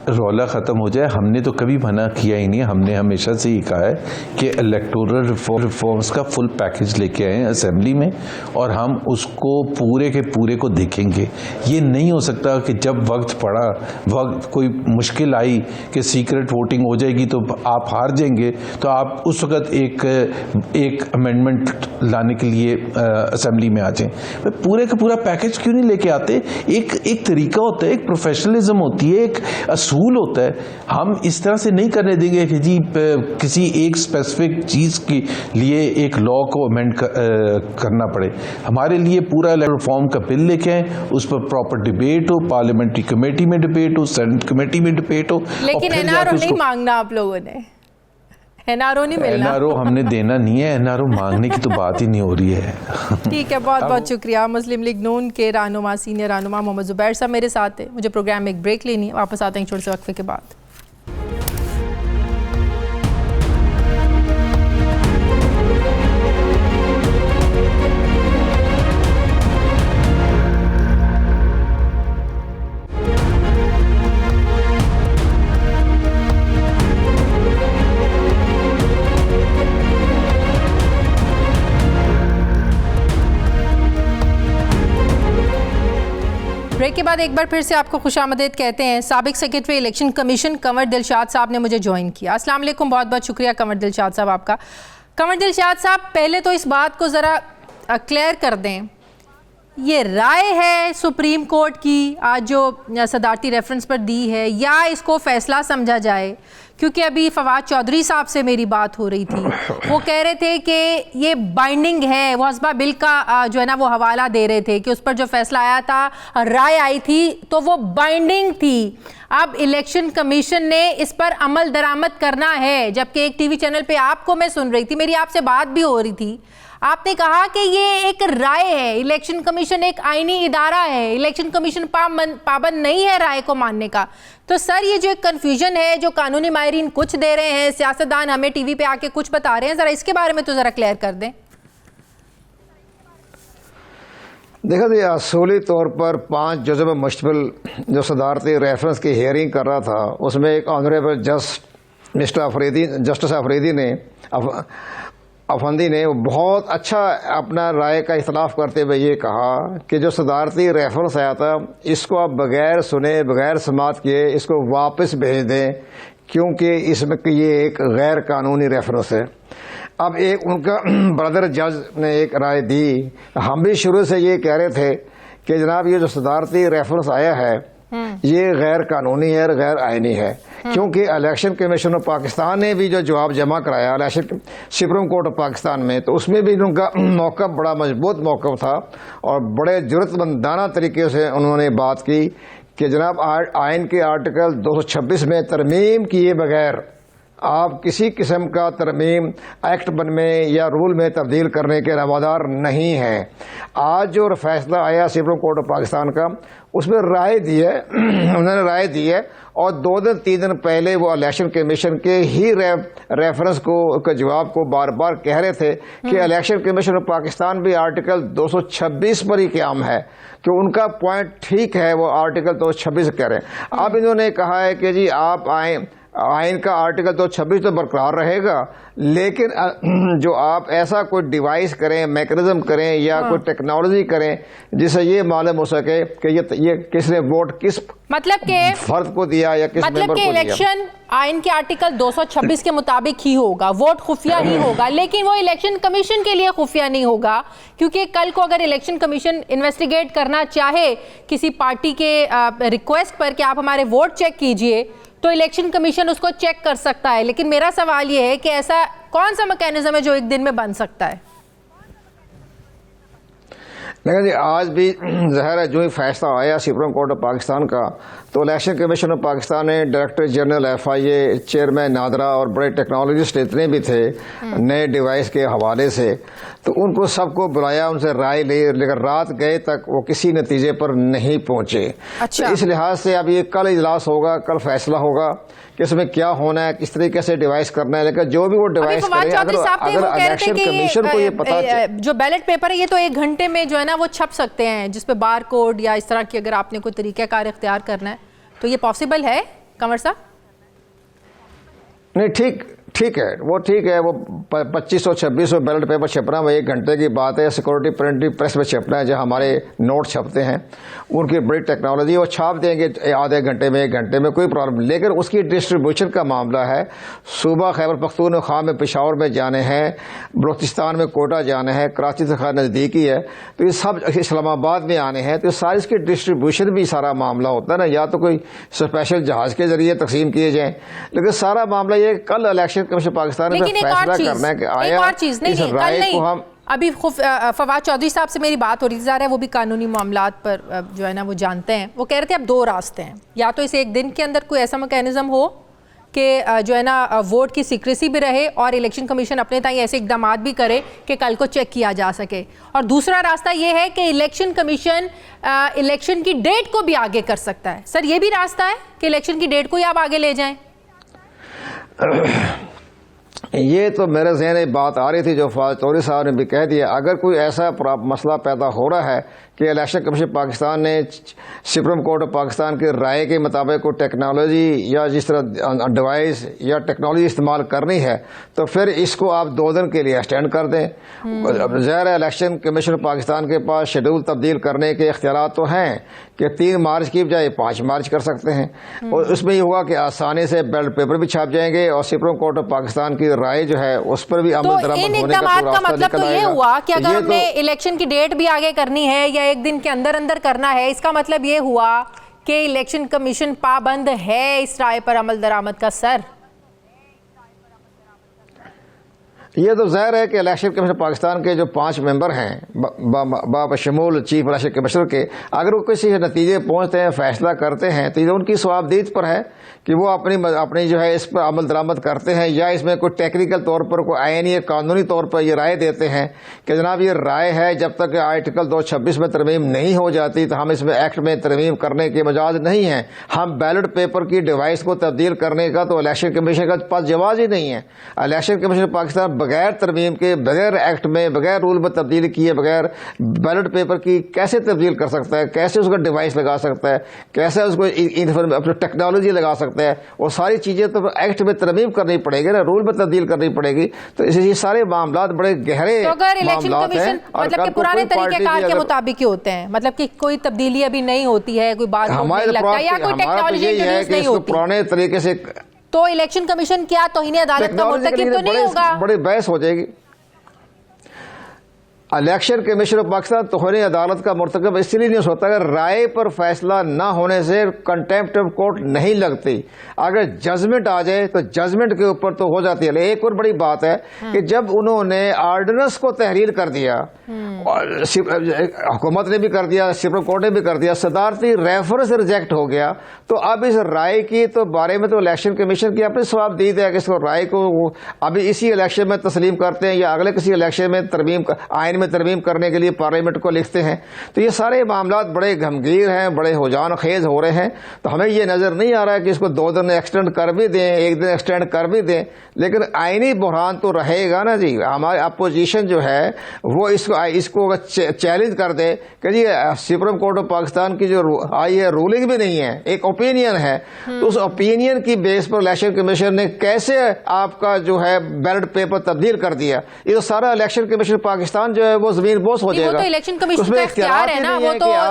रौला ख़त्म हो जाए। हमने तो कभी मना किया ही नहीं, हमने हमेशा से ही कहा है कि इलेक्टोरल रिफॉर्म्स का फुल पैकेज लेके आए असेंबली में और हम उसको पूरे के पूरे को देखेंगे। ये नहीं हो सकता कि जब वक्त पड़ा, वक्त कोई मुश्किल आई कि सीक्रेट वोटिंग हो जाएगी तो आप हार जाएंगे, तो आप उस वक्त एक अमेंडमेंट लाने के लिए असेंबली में आ जाएं। पूरे का पूरा पैकेज क्यों नहीं लेके आते? एक तरीका होता है, एक प्रोफेशनलिज्म होती है, एक असूल होता है। हम इस तरह से नहीं करने देंगे कि जी किसी एक स्पेसिफिक चीज़ के लिए एक लॉ को अमेंड करना पड़े। हमारे लिए पूरा रिफॉर्म का बिल लेके आए, उस पर प्रॉपर डिबेट हो, पार्लियामेंट्री कमेटी में डिबेट हो, सेनेट कमेटी में डिबेट हो। लेकिन एनआरओ नहीं मांगना आप लोगों ने, एनआरओ नहीं मिलना। एनआरओ हमने देना नहीं है, एनआरओ मांगने की तो बात ही नहीं हो रही है। ठीक है, बहुत बहुत शुक्रिया। मुस्लिम लीग नून के रहनुमा, सीनियर रहनुमा मोहम्मद ज़ुबैर साहब मेरे साथ है। मुझे प्रोग्राम में एक ब्रेक लेनी है, वापस आते हैं छोटे से वक्फे के बाद। ब्रेक के बाद एक बार फिर से आपको खुशामदीद कहते हैं। साबिक secretary election commission Kanwar Dilshad साहब ने मुझे ज्वाइन किया। अस्सलाम वालेकुम, बहुत बहुत शुक्रिया कंवर दिलशाद साहब आपका। कंवर दिलशाद साहब, पहले तो इस बात को ज़रा क्लियर कर दें, ये राय है सुप्रीम कोर्ट की आज जो सदारती रेफरेंस पर दी है, या इसको फैसला समझा जाए? क्योंकि अभी फवाद चौधरी साहब से मेरी बात हो रही थी, वो कह रहे थे कि ये बाइंडिंग है। वो हस्बा बिल का जो है ना वो हवाला दे रहे थे कि उस पर जो फैसला आया था, राय आई थी, तो वो बाइंडिंग थी। अब इलेक्शन कमीशन ने इस पर अमल दरामद करना है। जबकि एक टीवी चैनल पे आपको मैं सुन रही थी, मेरी आपसे बात भी हो रही थी, आपने कहा कि ये एक राय है, इलेक्शन कमीशन एक आईनी इदारा है, इलेक्शन कमीशन पाबंद नहीं है राय को मानने का। तो सर, ये जो एक कन्फ्यूजन है, जो कानूनी माहिरीन कुछ दे रहे हैं, सियासतदान हमें टीवी पे आके कुछ बता रहे हैं, जरा इसके बारे में तो जरा क्लियर कर दें। देखा जी, असूली तौर पर 5 जज में मुश्तमिल जो सदारती रेफरेंस की हियरिंग कर रहा था, उसमें एक ऑनरेबल जस्टिस अफंदी ने बहुत अच्छा अपना राय का इख्तलाफ करते हुए ये कहा कि जो सदारती रेफरेंस आया था, इसको आप बगैर सुने, बगैर समात किए इसको वापस भेज दें, क्योंकि इसमें ये एक गैर कानूनी रेफरेंस है। अब एक उनका ब्रदर जज ने एक राय दी। हम भी शुरू से ये कह रहे थे कि जनाब ये जो सदारती रेफरेंस आया है ये गैर कानूनी है, गैर आईनी है, क्योंकि इलेक्शन कमीशन ऑफ पाकिस्तान ने भी जो जवाब जमा कराया election supreme court of Pakistan में, तो उसमें भी उनका मौक़िफ़ बड़ा मजबूत मौक़िफ़ था और बड़े जुर्रतमंदाना तरीके से उन्होंने बात की कि जनाब आइन के आर्टिकल 226 में तरमीम किए बगैर आप किसी किस्म का तरमीम एक्ट में या रूल में तब्दील करने के रवादार नहीं है। आज जो फैसला आया सुप्रीम कोर्ट ऑफ पाकिस्तान का, उसमें राय दी है उन्होंने राय दी है, और 2 दिन 3 दिन पहले वो इलेक्शन कमीशन के ही रेफरेंस को जवाब को बार बार कह रहे थे कि इलेक्शन कमीशन ऑफ पाकिस्तान भी आर्टिकल 226 पर ही क़याम है, कि उनका पॉइंट ठीक है, वो आर्टिकल 226 कह रहे हैं। अब इन्होंने कहा है कि जी आप आइन का आर्टिकल 226 तो बरकरार रहेगा, लेकिन जो आप ऐसा कोई डिवाइस करें, मैकेनिज्म करें या कोई टेक्नोलॉजी करें जिससे ये मालूम हो सके कि ये किसने वोट किस फर्द को दिया या किस मेंबर को दिया। इलेक्शन आइन के आर्टिकल 226 के मुताबिक ही होगा, वोट खुफिया ही होगा, लेकिन वो इलेक्शन कमीशन के लिए खुफिया नहीं होगा, क्योंकि कल को अगर इलेक्शन कमीशन इन्वेस्टिगेट करना चाहे किसी पार्टी के रिक्वेस्ट पर कि आप हमारे वोट चेक कीजिए, तो इलेक्शन कमीशन उसको चेक कर सकता है। लेकिन मेरा सवाल ये है कि ऐसा कौन सा मैकेनिज्म है जो एक दिन में बन सकता है? लेकिन जी आज भी ज़ाहिर है जो ही फैसला आया सुप्रीम कोर्ट ऑफ पाकिस्तान का, तो इलेक्शन कमीशन ऑफ पाकिस्तान ने director general FIA, chairman NADRA और बड़े टेक्नोलॉजिस्ट जितने भी थे नए डिवाइस के हवाले से, तो उनको सबको बुलाया, उनसे राय ली, लेकिन रात गए तक वो किसी नतीजे पर नहीं पहुंचे। अच्छा। तो इस लिहाज से अब ये कल इजलास होगा, कल फैसला होगा कि इसमें क्या होना है, किस तरीके से डिवाइस करना है। लेकिन जो भी वो डिवाइस करे, अगर इलेक्शन कमीशन को ये पता जो बैलेट पेपर है ये तो 1 घंटे में जो है ना वो छप सकते हैं, जिसपे बार कोड या इस तरह की अगर आपने कोई तरीक़ाकार इख्तियार करना है तो ये पॉसिबल है? कंवर साहब? नहीं, ठीक है, वो ठीक है, वो 2500-2600 बैलेट पेपर छपना वो 1 घंटे की बात है। सिक्योरिटी प्रिंटिंग प्रेस में छपना है, जो हमारे नोट छपते हैं उनकी बड़ी टेक्नोलॉजी, वो छाप देंगे आधे घंटे में 1 घंटे में, कोई प्रॉब्लम। लेकिन उसकी डिस्ट्रीब्यूशन का मामला है, सूबा खैबर पख्तूनख्वा में पेशावर में जाने हैं, बलूचिस्तान में कोटा जाने हैं, कराची से खैर नज़दीकी है, तो ये सब इस्लामाबाद में आने हैं, तो सारी इसकी डिस्ट्रीब्यूशन भी सारा मामला होता है ना, या तो कोई स्पेशल जहाज़ के जरिए तकसीम किए जाएँ। लेकिन सारा मामला ये कल इलेक्शन कमीशन पाकिस्तान में फैसला करना है कि आया इस राय को हम अभी फवाद चौधरी साहब से मेरी बात हो रही थी, ज़ाहिर है वो भी कानूनी मामलात पर जो है ना वो जानते हैं। वो कह रहे थे अब 2 रास्ते हैं, या तो इस 1 दिन के अंदर कोई ऐसा मैकेनिज्म हो कि जो है ना वोट की सीक्रेसी भी रहे और इलेक्शन कमीशन अपने ताई ऐसे इकदाम भी करे कि कल को चेक किया जा सके, और दूसरा रास्ता ये है कि इलेक्शन कमीशन इलेक्शन की डेट को भी आगे कर सकता है। सर, ये भी रास्ता है कि इलेक्शन की डेट को ही आप आगे ले जाएं? ये तो मेरे ज़हन में बात आ रही थी, जो फवाद चौधरी साहब ने भी कह दिया। अगर कोई ऐसा मसला पैदा हो रहा है कि इलेक्शन कमीशन पाकिस्तान ने सुप्रीम कोर्ट ऑफ पाकिस्तान की राय के मुताबिक कोई टेक्नोलॉजी या जिस तरह डिवाइस या टेक्नोलॉजी इस्तेमाल करनी है, तो फिर इसको आप 2 दिन के लिए एक्सटेंड कर दें। ज़ाहिर है इलेक्शन कमीशन पाकिस्तान के पास शेड्यूल तब्दील करने के इख्तियारात तो हैं कि 3 मार्च की बजाय 5 मार्च कर सकते हैं, और उसमें ये होगा कि आसानी से बैलेट पेपर भी छाप जाएंगे और सुप्रीम कोर्ट ऑफ पाकिस्तान की राय जो है उस पर भी अमल दरामद होने का मतलब तो ये हुआ कि अगर हमने इलेक्शन की डेट भी आगे करनी है या 1 दिन के अंदर अंदर करना है, इसका मतलब ये हुआ कि इलेक्शन कमीशन पाबंद है इस राय पर अमल दरामद का। सर, ये तो जाहिर है कि इलेक्शन कमीशन पाकिस्तान के जो 5 मेंबर हैं बशमूल चीफ इलेक्शन कमिश्नर के, अगर वो किसी नतीजे पहुंचते हैं, फैसला करते हैं, तो ये उनकी सवाबदीद पर है कि वो अपनी जो है इस पर अमल दरामद करते हैं, या इसमें कोई टेक्निकल तौर पर कोई आईनी या कानूनी तौर पर ये राय देते हैं कि जनाब ये राय है, जब तक आर्टिकल 226 में तरमीम नहीं हो जाती तो हम इसमें एक्ट में तरमीम करने की मजाज नहीं है। हम बैलेट पेपर की डिवाइस को तब्दील करने का तो इलेक्शन कमीशन का पास जवाब ही नहीं है। इलेक्शन कमीशन पाकिस्तान बगैर तरमीम के, बगैर एक्ट में, बगैर रूल में तब्दील किए बगैर बैलेट पेपर की कैसे तब्दील कर सकता है, कैसे उसका डिवाइस लगा सकता है, कैसे उसको अपनी टेक्नोलॉजी लगा सकता है। और सारी चीजें तो एक्ट में तरमीम करनी पड़ेगी ना, रूल में तब्दील करनी पड़ेगी। तो ये सारे मामला बड़े गहरे तो अगर इलेक्शन कमीशन मतलब कि पुराने तरीकेकार के मुताबिक ही होते हैं, मतलब कि कोई तब्दीली अभी नहीं होती है, कोई बात हमारे लगता है या कोई टेक्नोलॉजी इंट्रोड्यूस नहीं होती, पुराने तरीके से, तो इलेक्शन कमीशन क्या तौहीन अदालत का मुर्तकिब तो नहीं होगा? बड़ी बहस हो जाएगी। इलेक्शन कमीशन ऑफ पाकिस्तान तौहीन अदालत का मुर्तकब इसलिए नहीं होता अगर राय पर फैसला न होने से कंटेम्प्ट ऑफ कोर्ट नहीं लगती। अगर जजमेंट आ जाए तो जजमेंट के ऊपर तो हो जाती है। एक और बड़ी बात है कि जब उन्होंने ऑर्डिनेंस को तहरीर कर दिया, हुकूमत ने भी कर दिया, सुप्रीम कोर्ट ने भी कर दिया, सदारती रेफरेंस रिजेक्ट हो गया, तो अब इस राय की तो बारे में तो इलेक्शन कमीशन की अपनी सवाबदीद है कि इसको राय को अभी इसी इलेक्शन में तस्लीम करते हैं या अगले किसी इलेक्शन में तरमीम आइन में तरमीम करने के लिए पार्लियामेंट को लिखते हैं। तो ये सारे मामला बड़े गमगीर हैं, बड़े हुजान खेज हो रहे हैं। तो हमें ये नजर नहीं आ रहा है कि इसको 2 दिन एक्सटेंड कर भी दें, 1 दिन एक्सटेंड कर भी दें, लेकिन आईनी बुरहान तो रहेगा ना जी। हमारी अपोजिशन जो है वो इसको चैलेंज कर दे कि जी सुप्रीम कोर्ट ऑफ पाकिस्तान की जो आई है रूलिंग भी नहीं है, एक ओपिनियन है, तो उस ओपिनियन की बेस पर इलेक्शन कमीशन ने कैसे आपका जो है बैलेट पेपर तब्दील कर दिया। ये तो सारा इलेक्शन कमीशन पाकिस्तान जो है वो जमीन बोस हो जाएगा। वो तो इलेक्शन कमीशन का इख्तियार है ना,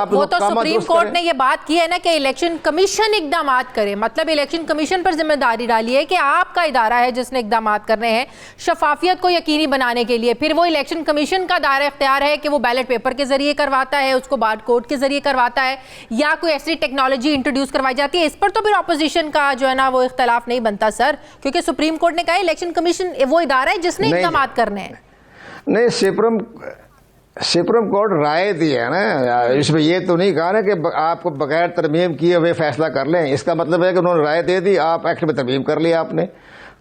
वो तो सुप्रीम कोर्ट ने ये बात की है ना कि इलेक्शन कमीशन इकदाम करे, मतलब इलेक्शन कमीशन पर जिम्मेदारी डाली है कि आपका इदारा है जिसने इकदाम करने हैं शफाफियत को यकीनी बनाने के लिए। फिर वो इलेक्शन कमीशन का दायरा इख्तियार है कि वो बैलेट पेपर के जरिए करवाता है, उसको बार कोड के जरिए करवाता है, या कोई ऐसी टेक्नोलॉजी इंट्रोड्यूस करवाई जाती है। इस पर तो फिर ऑपोजिशन का जो है ना वो इख्तलाफ नहीं बनता सर, क्योंकि सुप्रीम कोर्ट ने कहा इलेक्शन कमीशन वो इदारा है जिसने इकदाम करने हैं। नहीं, सुप्रीम कोर्ट राय दी है ना, इसमें ये तो नहीं कहा ना कि आपको बगैर तरमीम किए हुए फैसला कर लें। इसका मतलब है कि उन्होंने राय दे दी, आप एक्ट में तरमीम कर लिया आपने,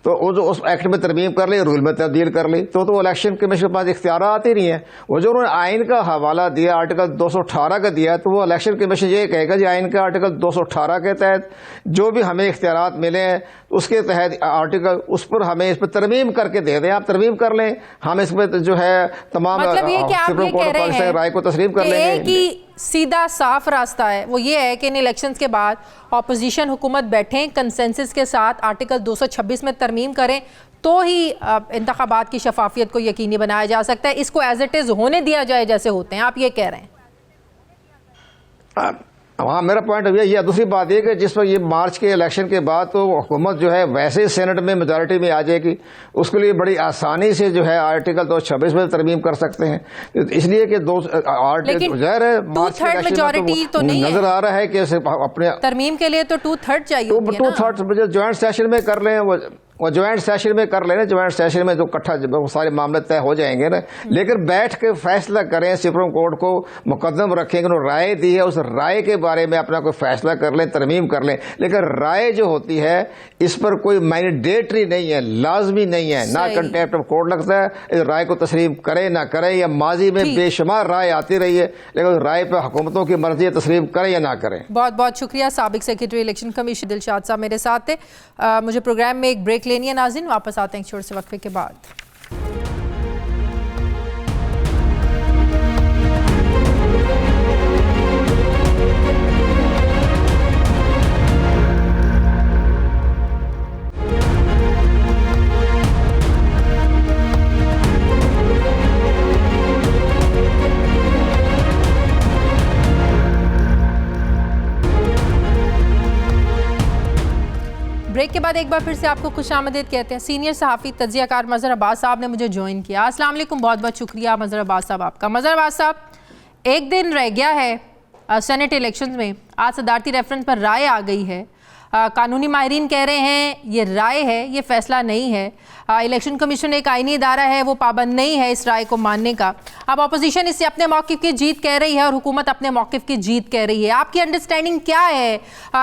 तो वो जो उस एक्ट में तरमीम कर ली, रूल में तब्दील कर ली, तो इलेक्शन कमीशन के पास इख्तियार आते नहीं है। वो जो उन्होंने आइन का हवाला दिया, आर्टिकल 218 का दिया, तो वो इलेक्शन कमीशन ये कहेगा जी आइन का आर्टिकल 218 के तहत जो भी हमें इख्तियारात मिले हैं उसके तहत आर्टिकल उस पर हमें इस पर तरमीम करके दे दें, आप तरमीम कर लें, हम इस पर जो है तमाम मतलब ये कि आप ये कह रहे हैं राय को तस्लीम कर लेंगे कि सीधा साफ रास्ता है वो ये है कि इन इलेक्शंस के बाद ऑपोजिशन हुकूमत बैठें, कंसेंसस के साथ आर्टिकल 226 में तरमीम करें, तो ही इंतखाबात की शफाफियत को यकीनी बनाया जा सकता है। इसको एज इट इज़ होने दिया जाए जैसे होते हैं, आप ये कह रहे हैं? हाँ, मेरा पॉइंट यही है। दूसरी बात ये कि जिस पर ये मार्च के इलेक्शन के बाद तो हुकूमत जो है वैसे ही सेनेट में मेजॉरिटी में आ जाएगी, उसके लिए बड़ी आसानी से जो है आर्टिकल 226 में तरमीम कर सकते हैं। इसलिए कि दो आर्टिकल ज़ाहिर है मार्च के मेजॉरिटी तो नहीं नजर आ रहा है कि अपने तरमीम के लिए तो 2/3 चाहिए। 2/3 ज्वाइंट सेशन में कर लें, वो ज्वाइंट सेशन में कर लेना। ज्वाइंट सेशन में जो इकट्ठा सारे मामले तय हो जाएंगे ना, लेकिन बैठ के फैसला करें, सुप्रीम कोर्ट को मुकदम रखेंगे, उन्होंने राय दी है, उस राय के बारे में अपना कोई फैसला कर लें, तरमीम कर लें। लेकिन राय जो होती है इस पर कोई मैंडेटरी नहीं है, लाजमी नहीं है, ना कंटेम्प्ट ऑफ कोर्ट लगता है। इस राय को तस्लीम करे ना करे, या माजी में बेशुमार राय आती रही है, लेकिन उस राय पर हुकूमतों की मर्जी है तस्लीम करें या ना करें। बहुत बहुत शुक्रिया। साबिक सेक्रेटरी इलेक्शन कमीशन दिलशाद साहब मेरे साथ थे। मुझे प्रोग्राम में एक ब्रेक लेनी है नाज़रीन, वापस आते हैं एक छोटे से वक्फे के बाद। ब्रेक के बाद एक बार फिर से आपको खुशामदीद कहते हैं। सीनियर सहाफ़ी तज्ज़ियाकार मज़हर अब्बास साहब ने मुझे ज्वाइन किया। अस्सलाम वालेकुम, बहुत बहुत शुक्रिया मज़हर अब्बास साहब आपका। मज़हर अब्बास साहब, एक दिन रह गया है सेनेट इलेक्शंस में, आज सदारती रेफरेंस पर राय आ गई है। कानूनी माहिरीन कह रहे हैं ये राय है, ये फैसला नहीं है। इलेक्शन कमीशन एक आईनी इदारा है, वो पाबंद नहीं है इस राय को मानने का। अब अपोजिशन इससे अपने मौक़िफ़ की जीत कह रही है और हुकूमत अपने मौक़िफ़ की जीत कह रही है। आपकी अंडरस्टैंडिंग क्या है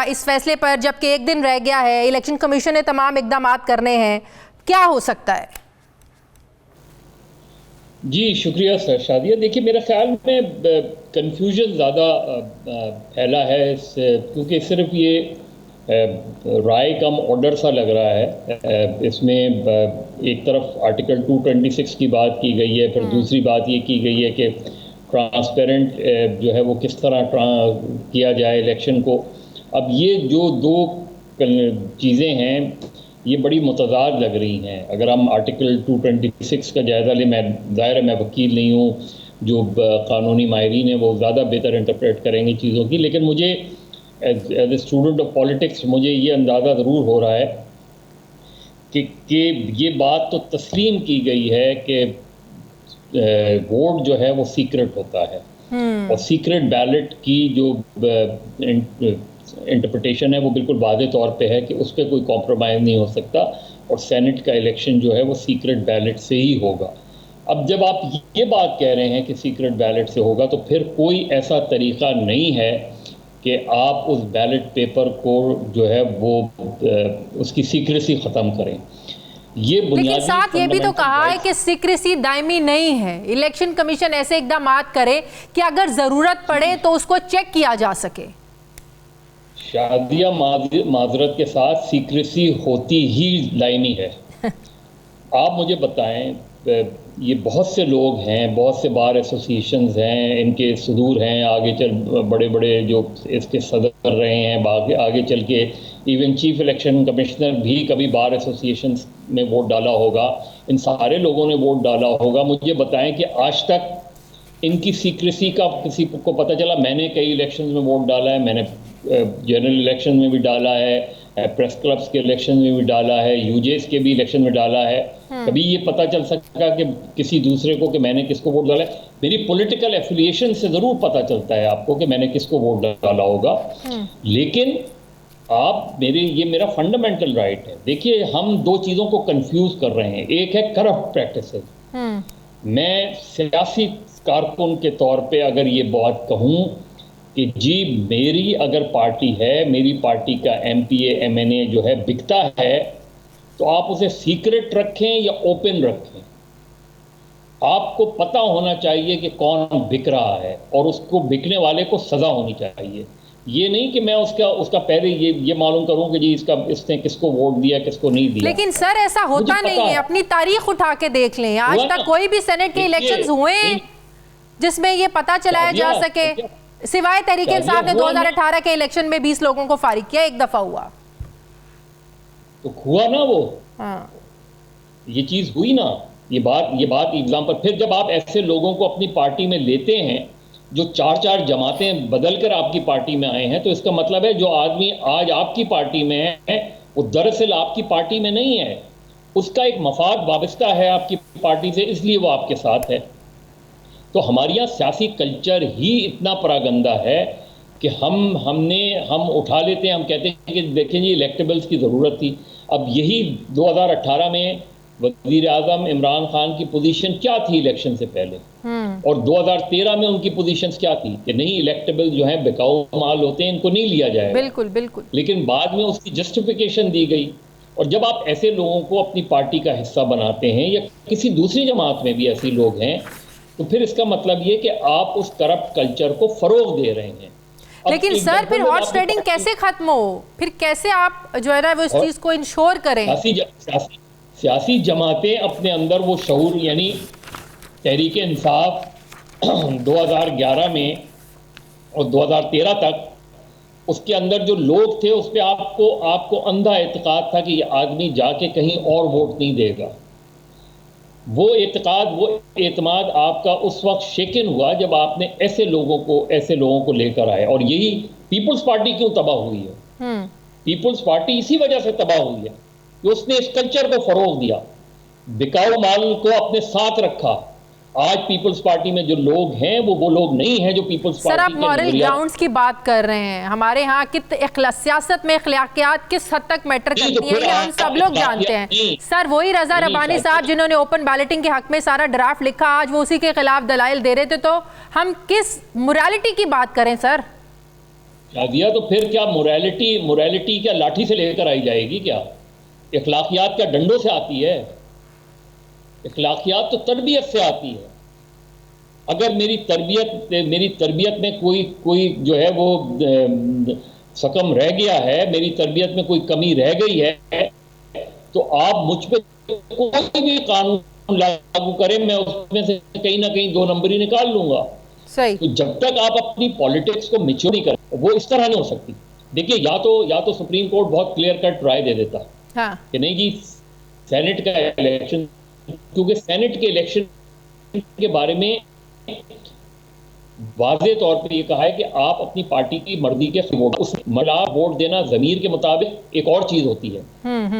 इस फैसले पर, जबकि एक दिन रह गया है, इलेक्शन कमीशन ने तमाम इक़दाम करने हैं, क्या हो सकता है? जी शुक्रिया सर शादिया। देखिए, मेरे ख्याल में कंफ्यूजन ज़्यादा फैला है क्योंकि सिर्फ ये राय कम ऑर्डर सा लग रहा है। इसमें एक तरफ आर्टिकल 226 की बात की गई है, फिर दूसरी बात ये की गई है कि ट्रांसपेरेंट जो है वो किस तरह किया जाए इलेक्शन को। अब ये जो दो चीज़ें हैं ये बड़ी मुतज़ाद लग रही हैं। अगर हम आर्टिकल 226 का जायज़ा लें, ज़ाहिर है मैं वकील नहीं हूँ, जो कानूनी माहिरीन हैं वो ज़्यादा बेहतर इंटरप्रेट करेंगे चीज़ों की, लेकिन मुझे as a student of politics मुझे ये अंदाज़ा ज़रूर हो रहा है कि ये बात तो तस्लीम की गई है कि वोट जो है वो सीक्रेट होता है, और सीक्रेट बैलेट की जो इंटरप्रिटेशन है वो बिल्कुल वाज़े तौर पे है कि उस पर कोई कॉम्प्रोमाइज़ नहीं हो सकता, और सेनेट का इलेक्शन जो है वो सीक्रेट बैलेट से ही होगा। अब जब आप ये बात कह रहे हैं कि सीक्रेट बैलेट से होगा, तो फिर कोई ऐसा तरीक़ा नहीं है कि आप उस बैलेट पेपर को जो है वो उसकी सीक्रेसी ख़त्म करें। ये लेकिन साथ ये भी तो कहा है कि सीक्रेसी दायमी नहीं है। इलेक्शन कमीशन ऐसे इक़दाम करे कि अगर ज़रूरत पड़े तो उसको चेक किया जा सके। शादिया, माजरत के साथ सीक्रेसी होती ही लाइनी है। आप मुझे बताएं, ये बहुत से लोग हैं, बहुत से बार एसोसिएशंस हैं, इनके सदूर हैं, आगे चल बड़े बड़े जो इसके सदर रहे हैं, आगे चल के इवन चीफ इलेक्शन कमिश्नर भी कभी बार एसोसिएशंस में वोट डाला होगा, इन सारे लोगों ने वोट डाला होगा। मुझे बताएं कि आज तक इनकी सीक्रेसी का किसी को पता चला? मैंने कई इलेक्शंस में वोट डाला है, मैंने जनरल इलेक्शन में भी डाला है, प्रेस क्लब्स के इलेक्शन में भी डाला है, यूजेस के भी इलेक्शन में डाला है। कभी ये पता चल सका कि किसी दूसरे को कि मैंने किसको वोट डाला है? मेरी पॉलिटिकल एफिलिएशन से ज़रूर पता चलता है आपको कि मैंने किसको वोट डाला होगा, लेकिन आप ये मेरा फंडामेंटल राइट है। देखिए, हम दो चीज़ों को कंफ्यूज कर रहे हैं। एक है करप्ट प्रैक्टिसेस। मैं सियासी कारकुन के तौर पे अगर ये बात कहूँ कि जी मेरी अगर पार्टी है, मेरी पार्टी का MPA MNA जो है बिकता है, तो आप उसे सीक्रेट रखें या ओपन रखें, आपको पता होना चाहिए कि कौन बिक रहा है और उसको बिकने वाले को सज़ा होनी चाहिए। ये नहीं कि मैं उसका पहले ये मालूम करूं कि जी इसने किसको वोट दिया, किसको नहीं दिया। लेकिन सर ऐसा होता नहीं है। अपनी तारीख उठा के देख लें, आज तक कोई भी सेनेट के इलेक्शंस हुए जिसमें ये पता चलाया जा सके सिवाय तहरीक इंसाफ ने हुआ ना। 2018 के इलेक्शन में 20 लोगों को फारिग किया, एक दफा हुआ। तो हुआ ना वो, हाँ। ये चीज हुई ना, ये बात एग्जाम्पल। फिर जब आप ऐसे लोगों को अपनी पार्टी में लेते हैं जो 4 जमातें बदल कर आपकी पार्टी में आए हैं, तो इसका मतलब है जो आदमी आज आपकी पार्टी में है वो दरअसल आपकी पार्टी में नहीं है, उसका एक मफाद वाबस्ता है आपकी पार्टी से, इसलिए वो आपके साथ है। तो हमारे यहाँ सियासी कल्चर ही इतना परागंदा है कि हम उठा लेते हैं, हम कहते हैं कि देखें जी इलेक्टेबल्स की ज़रूरत थी। अब यही 2018 में वज़ीर आज़म इमरान खान की पोजीशन क्या थी इलेक्शन से पहले, और 2013 में उनकी पोजीशंस क्या थी कि नहीं इलेक्टेबल जो हैं बेकाऊ माल होते हैं, इनको नहीं लिया जाएगा। बिल्कुल बिल्कुल। लेकिन बाद में उसकी जस्टिफिकेशन दी गई। और जब आप ऐसे लोगों को अपनी पार्टी का हिस्सा बनाते हैं या किसी दूसरी जमात में भी ऐसे लोग हैं, तो फिर इसका मतलब ये कि आप उस करप्ट कल्चर को फरोग दे रहे हैं। लेकिन सर फिर हॉर्स ट्रेडिंग कैसे खत्म हो, फिर कैसे आप जो है ना वो इस चीज को इंश्योर करें? सियासी जमातें अपने अंदर वो शऊर, यानी तहरीक इंसाफ 2011 में और 2013 तक उसके अंदर जो लोग थे उस पर आपको अंधा एतकाद था कि ये आदमी जाके कहीं और वोट नहीं देगा। वो एतमाद आपका उस वक्त शेकन हुआ जब आपने ऐसे लोगों को लेकर आए। और यही पीपल्स पार्टी क्यों तबाह हुई है? पीपल्स पार्टी इसी वजह से तबाह हुई है कि उसने इस कल्चर को फरोग दिया, बिकाऊ माल को अपने साथ रखा। आज पीपल्स पार्टी में जो लोग हैं वो लोग नहीं हैं जो पीपल्स पार्टी सर आप मॉरल ग्राउंड्स की बात कर रहे हैं। हमारे यहाँ सियासत में अखलाकियात किस हद तक मैटर करती हैं ये हम सब लोग जानते हैं। सर वही रजा रबानी साहब जिन्होंने ओपन बैलेटिंग के हक में सारा ड्राफ्ट लिखा, आज वो उसी के खिलाफ दलाइल दे रहे थे, तो हम किस मोरालिटी की बात करें सर? शादिया तो फिर क्या मोरालिटी क्या लाठी से लेकर आई जाएगी क्या? अखलाकियात क्या डंडों से आती है? अखलाकियात तो तरबियत से आती है। अगर मेरी तरबियत में कोई जो है वो सकम रह गया है, मेरी तरबियत में कोई कमी रह गई है, तो आप मुझ पे कोई भी कानून लागू करें, मैं उसमें से कहीं ना कहीं 2 नंबर ही निकाल लूंगा। सही। तो जब तक आप अपनी पॉलिटिक्स को मैच्योर नहीं करें, वो इस तरह नहीं हो सकती। देखिए या तो सुप्रीम कोर्ट बहुत क्लियर कट राय दे देता हाँ। कि नहीं जी सेनेट का इलेक्शन, क्योंकि सेनेट के इलेक्शन के बारे में वाज़े तौर पे ये कहा है कि आप अपनी पार्टी की मर्जी के वोट, उस वोट देना ज़मीर के मुताबिक एक और चीज होती है,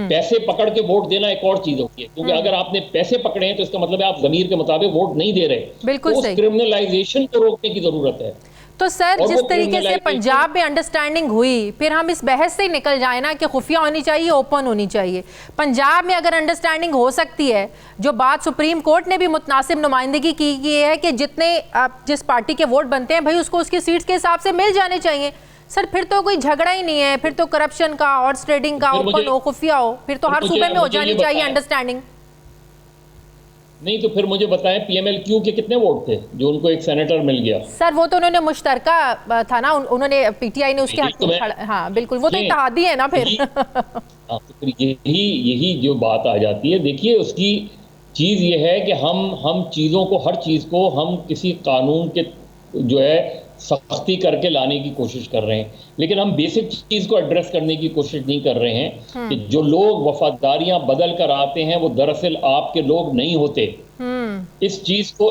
पैसे पकड़ के वोट देना एक और चीज होती है। क्योंकि अगर आपने पैसे पकड़े हैं तो इसका मतलब है आप ज़मीर के मुताबिक वोट नहीं दे रहे। बिल्कुल तो सही। उस क्रिमिनलाइजेशन को रोकने की जरूरत है। तो सर जिस तरीके से पंजाब में अंडरस्टैंडिंग हुई, फिर हम इस बहस से निकल जाए ना कि खुफिया होनी चाहिए, ओपन होनी चाहिए। पंजाब में अगर अंडरस्टैंडिंग हो सकती है, जो बात सुप्रीम कोर्ट ने भी मुतनासिब नुमाइंदगी की है कि जिस पार्टी के वोट बनते हैं भाई उसको उसकी सीट्स के हिसाब से मिल जाने चाहिए। सर फिर तो कोई झगड़ा ही नहीं है, फिर तो करप्शन का, हॉर्स ट्रेडिंग का, ओपन हो, खुफिया हो, फिर तो हर सूबे में हो जानी चाहिए अंडरस्टैंडिंग। नहीं तो फिर मुझे बताएं PMLQ के कितने वोट थे जो उनको एक सेनेटर मिल गया? सर वो तो उन्होंने मुश्तरका था ना, उन्होंने PTI ने उसके हक में खड़ा। हाँ बिल्कुल, वो तो इत्तेहादी है ना फिर। तो फिर यही जो बात आ जाती है। देखिए उसकी चीज़ ये है कि हम चीज़ों को, हर चीज़ को हम किसी कानून के जो है सख्ती करके लाने की कोशिश कर रहे हैं, लेकिन हम बेसिक चीज़ को एड्रेस करने की कोशिश नहीं कर रहे हैं कि जो लोग वफादारियां बदल कर आते हैं वो दरअसल आपके लोग नहीं होते। इस चीज को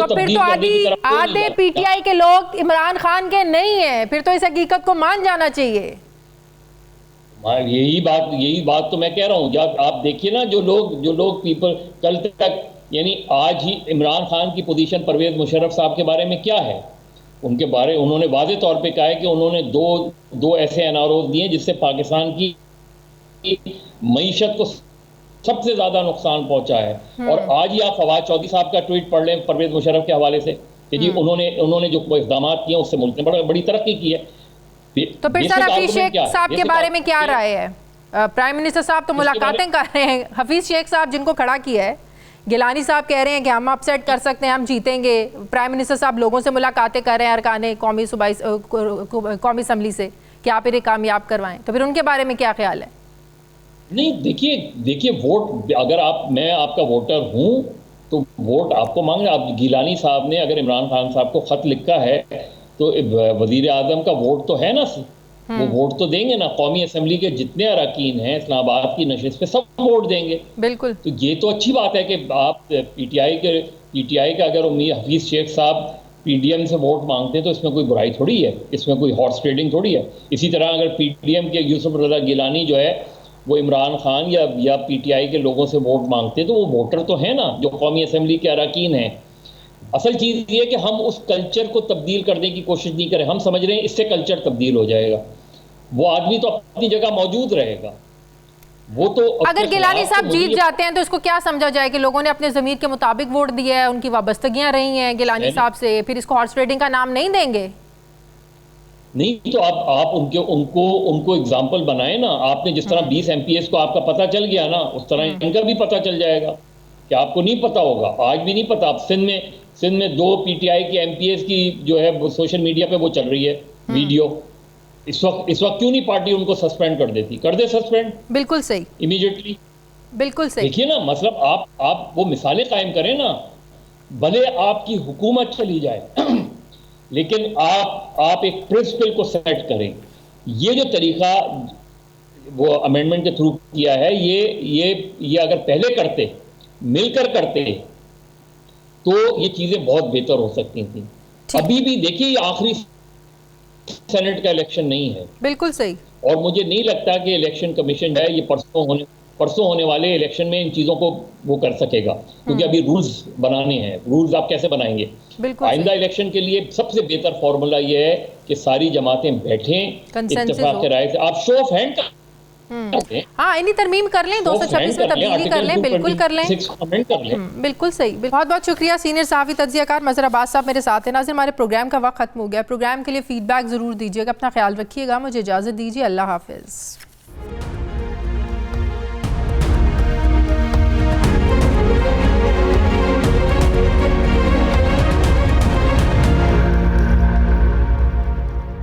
तो फिर तो आधे PTI के लोग इमरान खान के नहीं है, फिर तो इस हकीकत को मान जाना चाहिए। यही बात तो मैं कह रहा हूँ। जब आप देखिए ना जो लोग पीपल कल तक, यानी आज ही इमरान खान की पोजीशन परवेज मुशर्रफ साहब के बारे में क्या है, उन्होंने वाज़े तौर पे कहा है कि उन्होंने दो ऐसे NROs दिए जिससे पाकिस्तान की मईशत को सबसे ज्यादा नुकसान पहुंचा है। और आज ही आप फवाद चौधरी साहब का ट्वीट पढ़ लें परवेज मुशर्रफ के हवाले से कि जी उन्होंने जो इक़दाम किए उससे मुल्क ने बड़ी तरक्की की है। तो फिर सर हफीज शेख साहब के बारे में क्या राय है? प्राइम मिनिस्टर साहब तो मुलाकातें कर रहे हैं, हफीज शेख साहब जिनको खड़ा किया है, गिलानी साहब कह रहे हैं कि हम अपसेट कर सकते हैं, हम जीतेंगे। प्राइम मिनिस्टर साहब लोगों से मुलाकातें कर रहे हैं अरकाने कौमी असम्बली से कि आप इन्हें कामयाब करवाएं, तो फिर उनके बारे में क्या ख्याल है? नहीं देखिए वोट, अगर मैं आपका वोटर हूं तो वोट आपको मांग रहे। आप गिलानी साहब ने अगर इमरान खान साहब को खत लिखा है तो वजीर आजम का वोट तो है ना, वो वोट तो देंगे ना। कौमी असम्बली के जितने अरकान हैं इस्लामाबाद की नशिस्त पे सब वोट देंगे। बिल्कुल। तो ये तो अच्छी बात है कि आप पीटीआई के अगर हफीज शेख साहब पीडीएम से वोट मांगते हैं तो इसमें कोई बुराई थोड़ी है, इसमें कोई हॉर्स ट्रेडिंग थोड़ी है। इसी तरह अगर पीडीएम के यूसुफ रजा गिलानी जो है वो इमरान खान या पीटीआई के लोगों से वोट मांगते हैं तो वो वोटर तो है ना जो कौमी असम्बली के अरकान हैं। असल चीज़ ये है कि हम उस कल्चर को तब्दील करने की कोशिश नहीं करें। हम समझ रहे हैं इससे कल्चर तब्दील हो जाएगा, वो आदमी तो अपनी जगह मौजूद रहेगा। वो तो अगर गिलानी साहब जीत जाते हैं तो इसको क्या समझा जाए कि लोगों ने अपने ज़मीर के मुताबिक वोट दिया है, उनकी वाबस्तगियां रही हैं गिलानी साहब से, फिर इसको हॉर्स ट्रेडिंग का नाम नहीं देंगे? नहीं तो आप उनको एग्जाम्पल बनाए ना। आपने जिस तरह 20 MPs को आपका पता चल गया ना, उस तरह इनका भी पता चल जाएगा कि आपको नहीं पता होगा, आज भी नहीं पता। अब सिंध में 2 PTI के MPs की जो है वो सोशल मीडिया पे वो चल रही है वीडियो। इस वक्त क्यों नहीं पार्टी उनको सस्पेंड कर देती? कर दे सस्पेंड, बिल्कुल सही, इमीडिएटली, बिल्कुल सही। देखिए ना, मतलब आप वो मिसालें कायम करें ना। भले आपकी हुकूमत चली जाए लेकिन आप एक प्रिंसिपल को सेट करें। ये जो तरीका वो अमेंडमेंट के थ्रू किया है, ये अगर पहले करते, मिलकर करते, तो ये चीजें बहुत बेहतर हो सकती थी। अभी भी देखिए आखिरी सेनेट का इलेक्शन नहीं है, बिल्कुल सही। और मुझे नहीं लगता कि इलेक्शन कमीशन जो है ये परसों होने वाले इलेक्शन में इन चीज़ों को वो कर सकेगा, क्योंकि अभी रूल्स बनाने हैं। रूल्स आप कैसे बनाएंगे? आइंदा इलेक्शन के लिए सबसे बेहतर फॉर्मूला ये है कि सारी जमातें बैठें, इत्तेफाक के राय से आप शो ऑफ हैंड हाँ इन्हीं तरमीम कर लें, 226 में तब्दीली कर लें, बिल्कुल कर लें, बिल्कुल सही। बहुत बहुत शुक्रिया सीनियर सहाफ़ी तज्ज़ियाकार मज़हर अब्बास साहब मेरे साथ हैं। नाज़रीन, हमारे प्रोग्राम का वक्त खत्म हो गया। प्रोग्राम के लिए फीडबैक ज़रूर दीजिएगा, अपना ख्याल रखिएगा। मुझे इजाज़त दीजिए, अल्लाह हाफ़िज़।